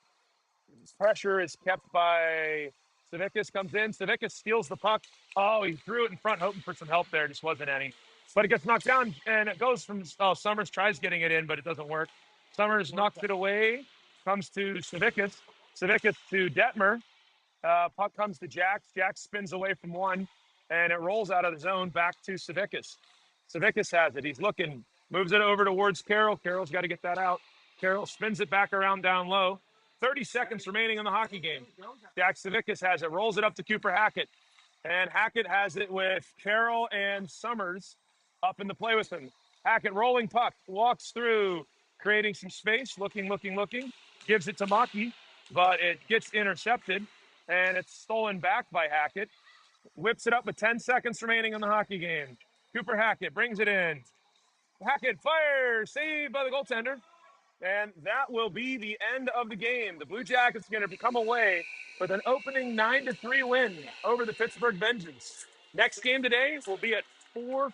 Pressure is kept by Savickas, comes in. Savickas steals the puck. Oh, he threw it in front, hoping for some help there. Just wasn't any. But it gets knocked down, and it goes from, Summers tries getting it in, but it doesn't work. Summers knocks it away, comes to Savickas. Savickas to Detmer. Puck comes to Jack. Jack spins away from one, and it rolls out of the zone back to Savickas. Savickas has it. He's looking, moves it over towards Carroll. Carroll's got to get that out. Carroll spins it back around down low. 30 seconds remaining in the hockey game. Jack Savickas has it, rolls it up to Cooper Hackett. And Hackett has it with Carroll and Summers up in the play with him. Hackett rolling puck, walks through, creating some space, looking, gives it to Maki, but it gets intercepted, and it's stolen back by Hackett. Whips it up with 10 seconds remaining in the hockey game. Cooper Hackett brings it in. Hackett fires, saved by the goaltender. And that will be the end of the game. The Blue Jackets are going to come away with an opening 9-3 win over the Pittsburgh Vengeance. Next game today will be at 4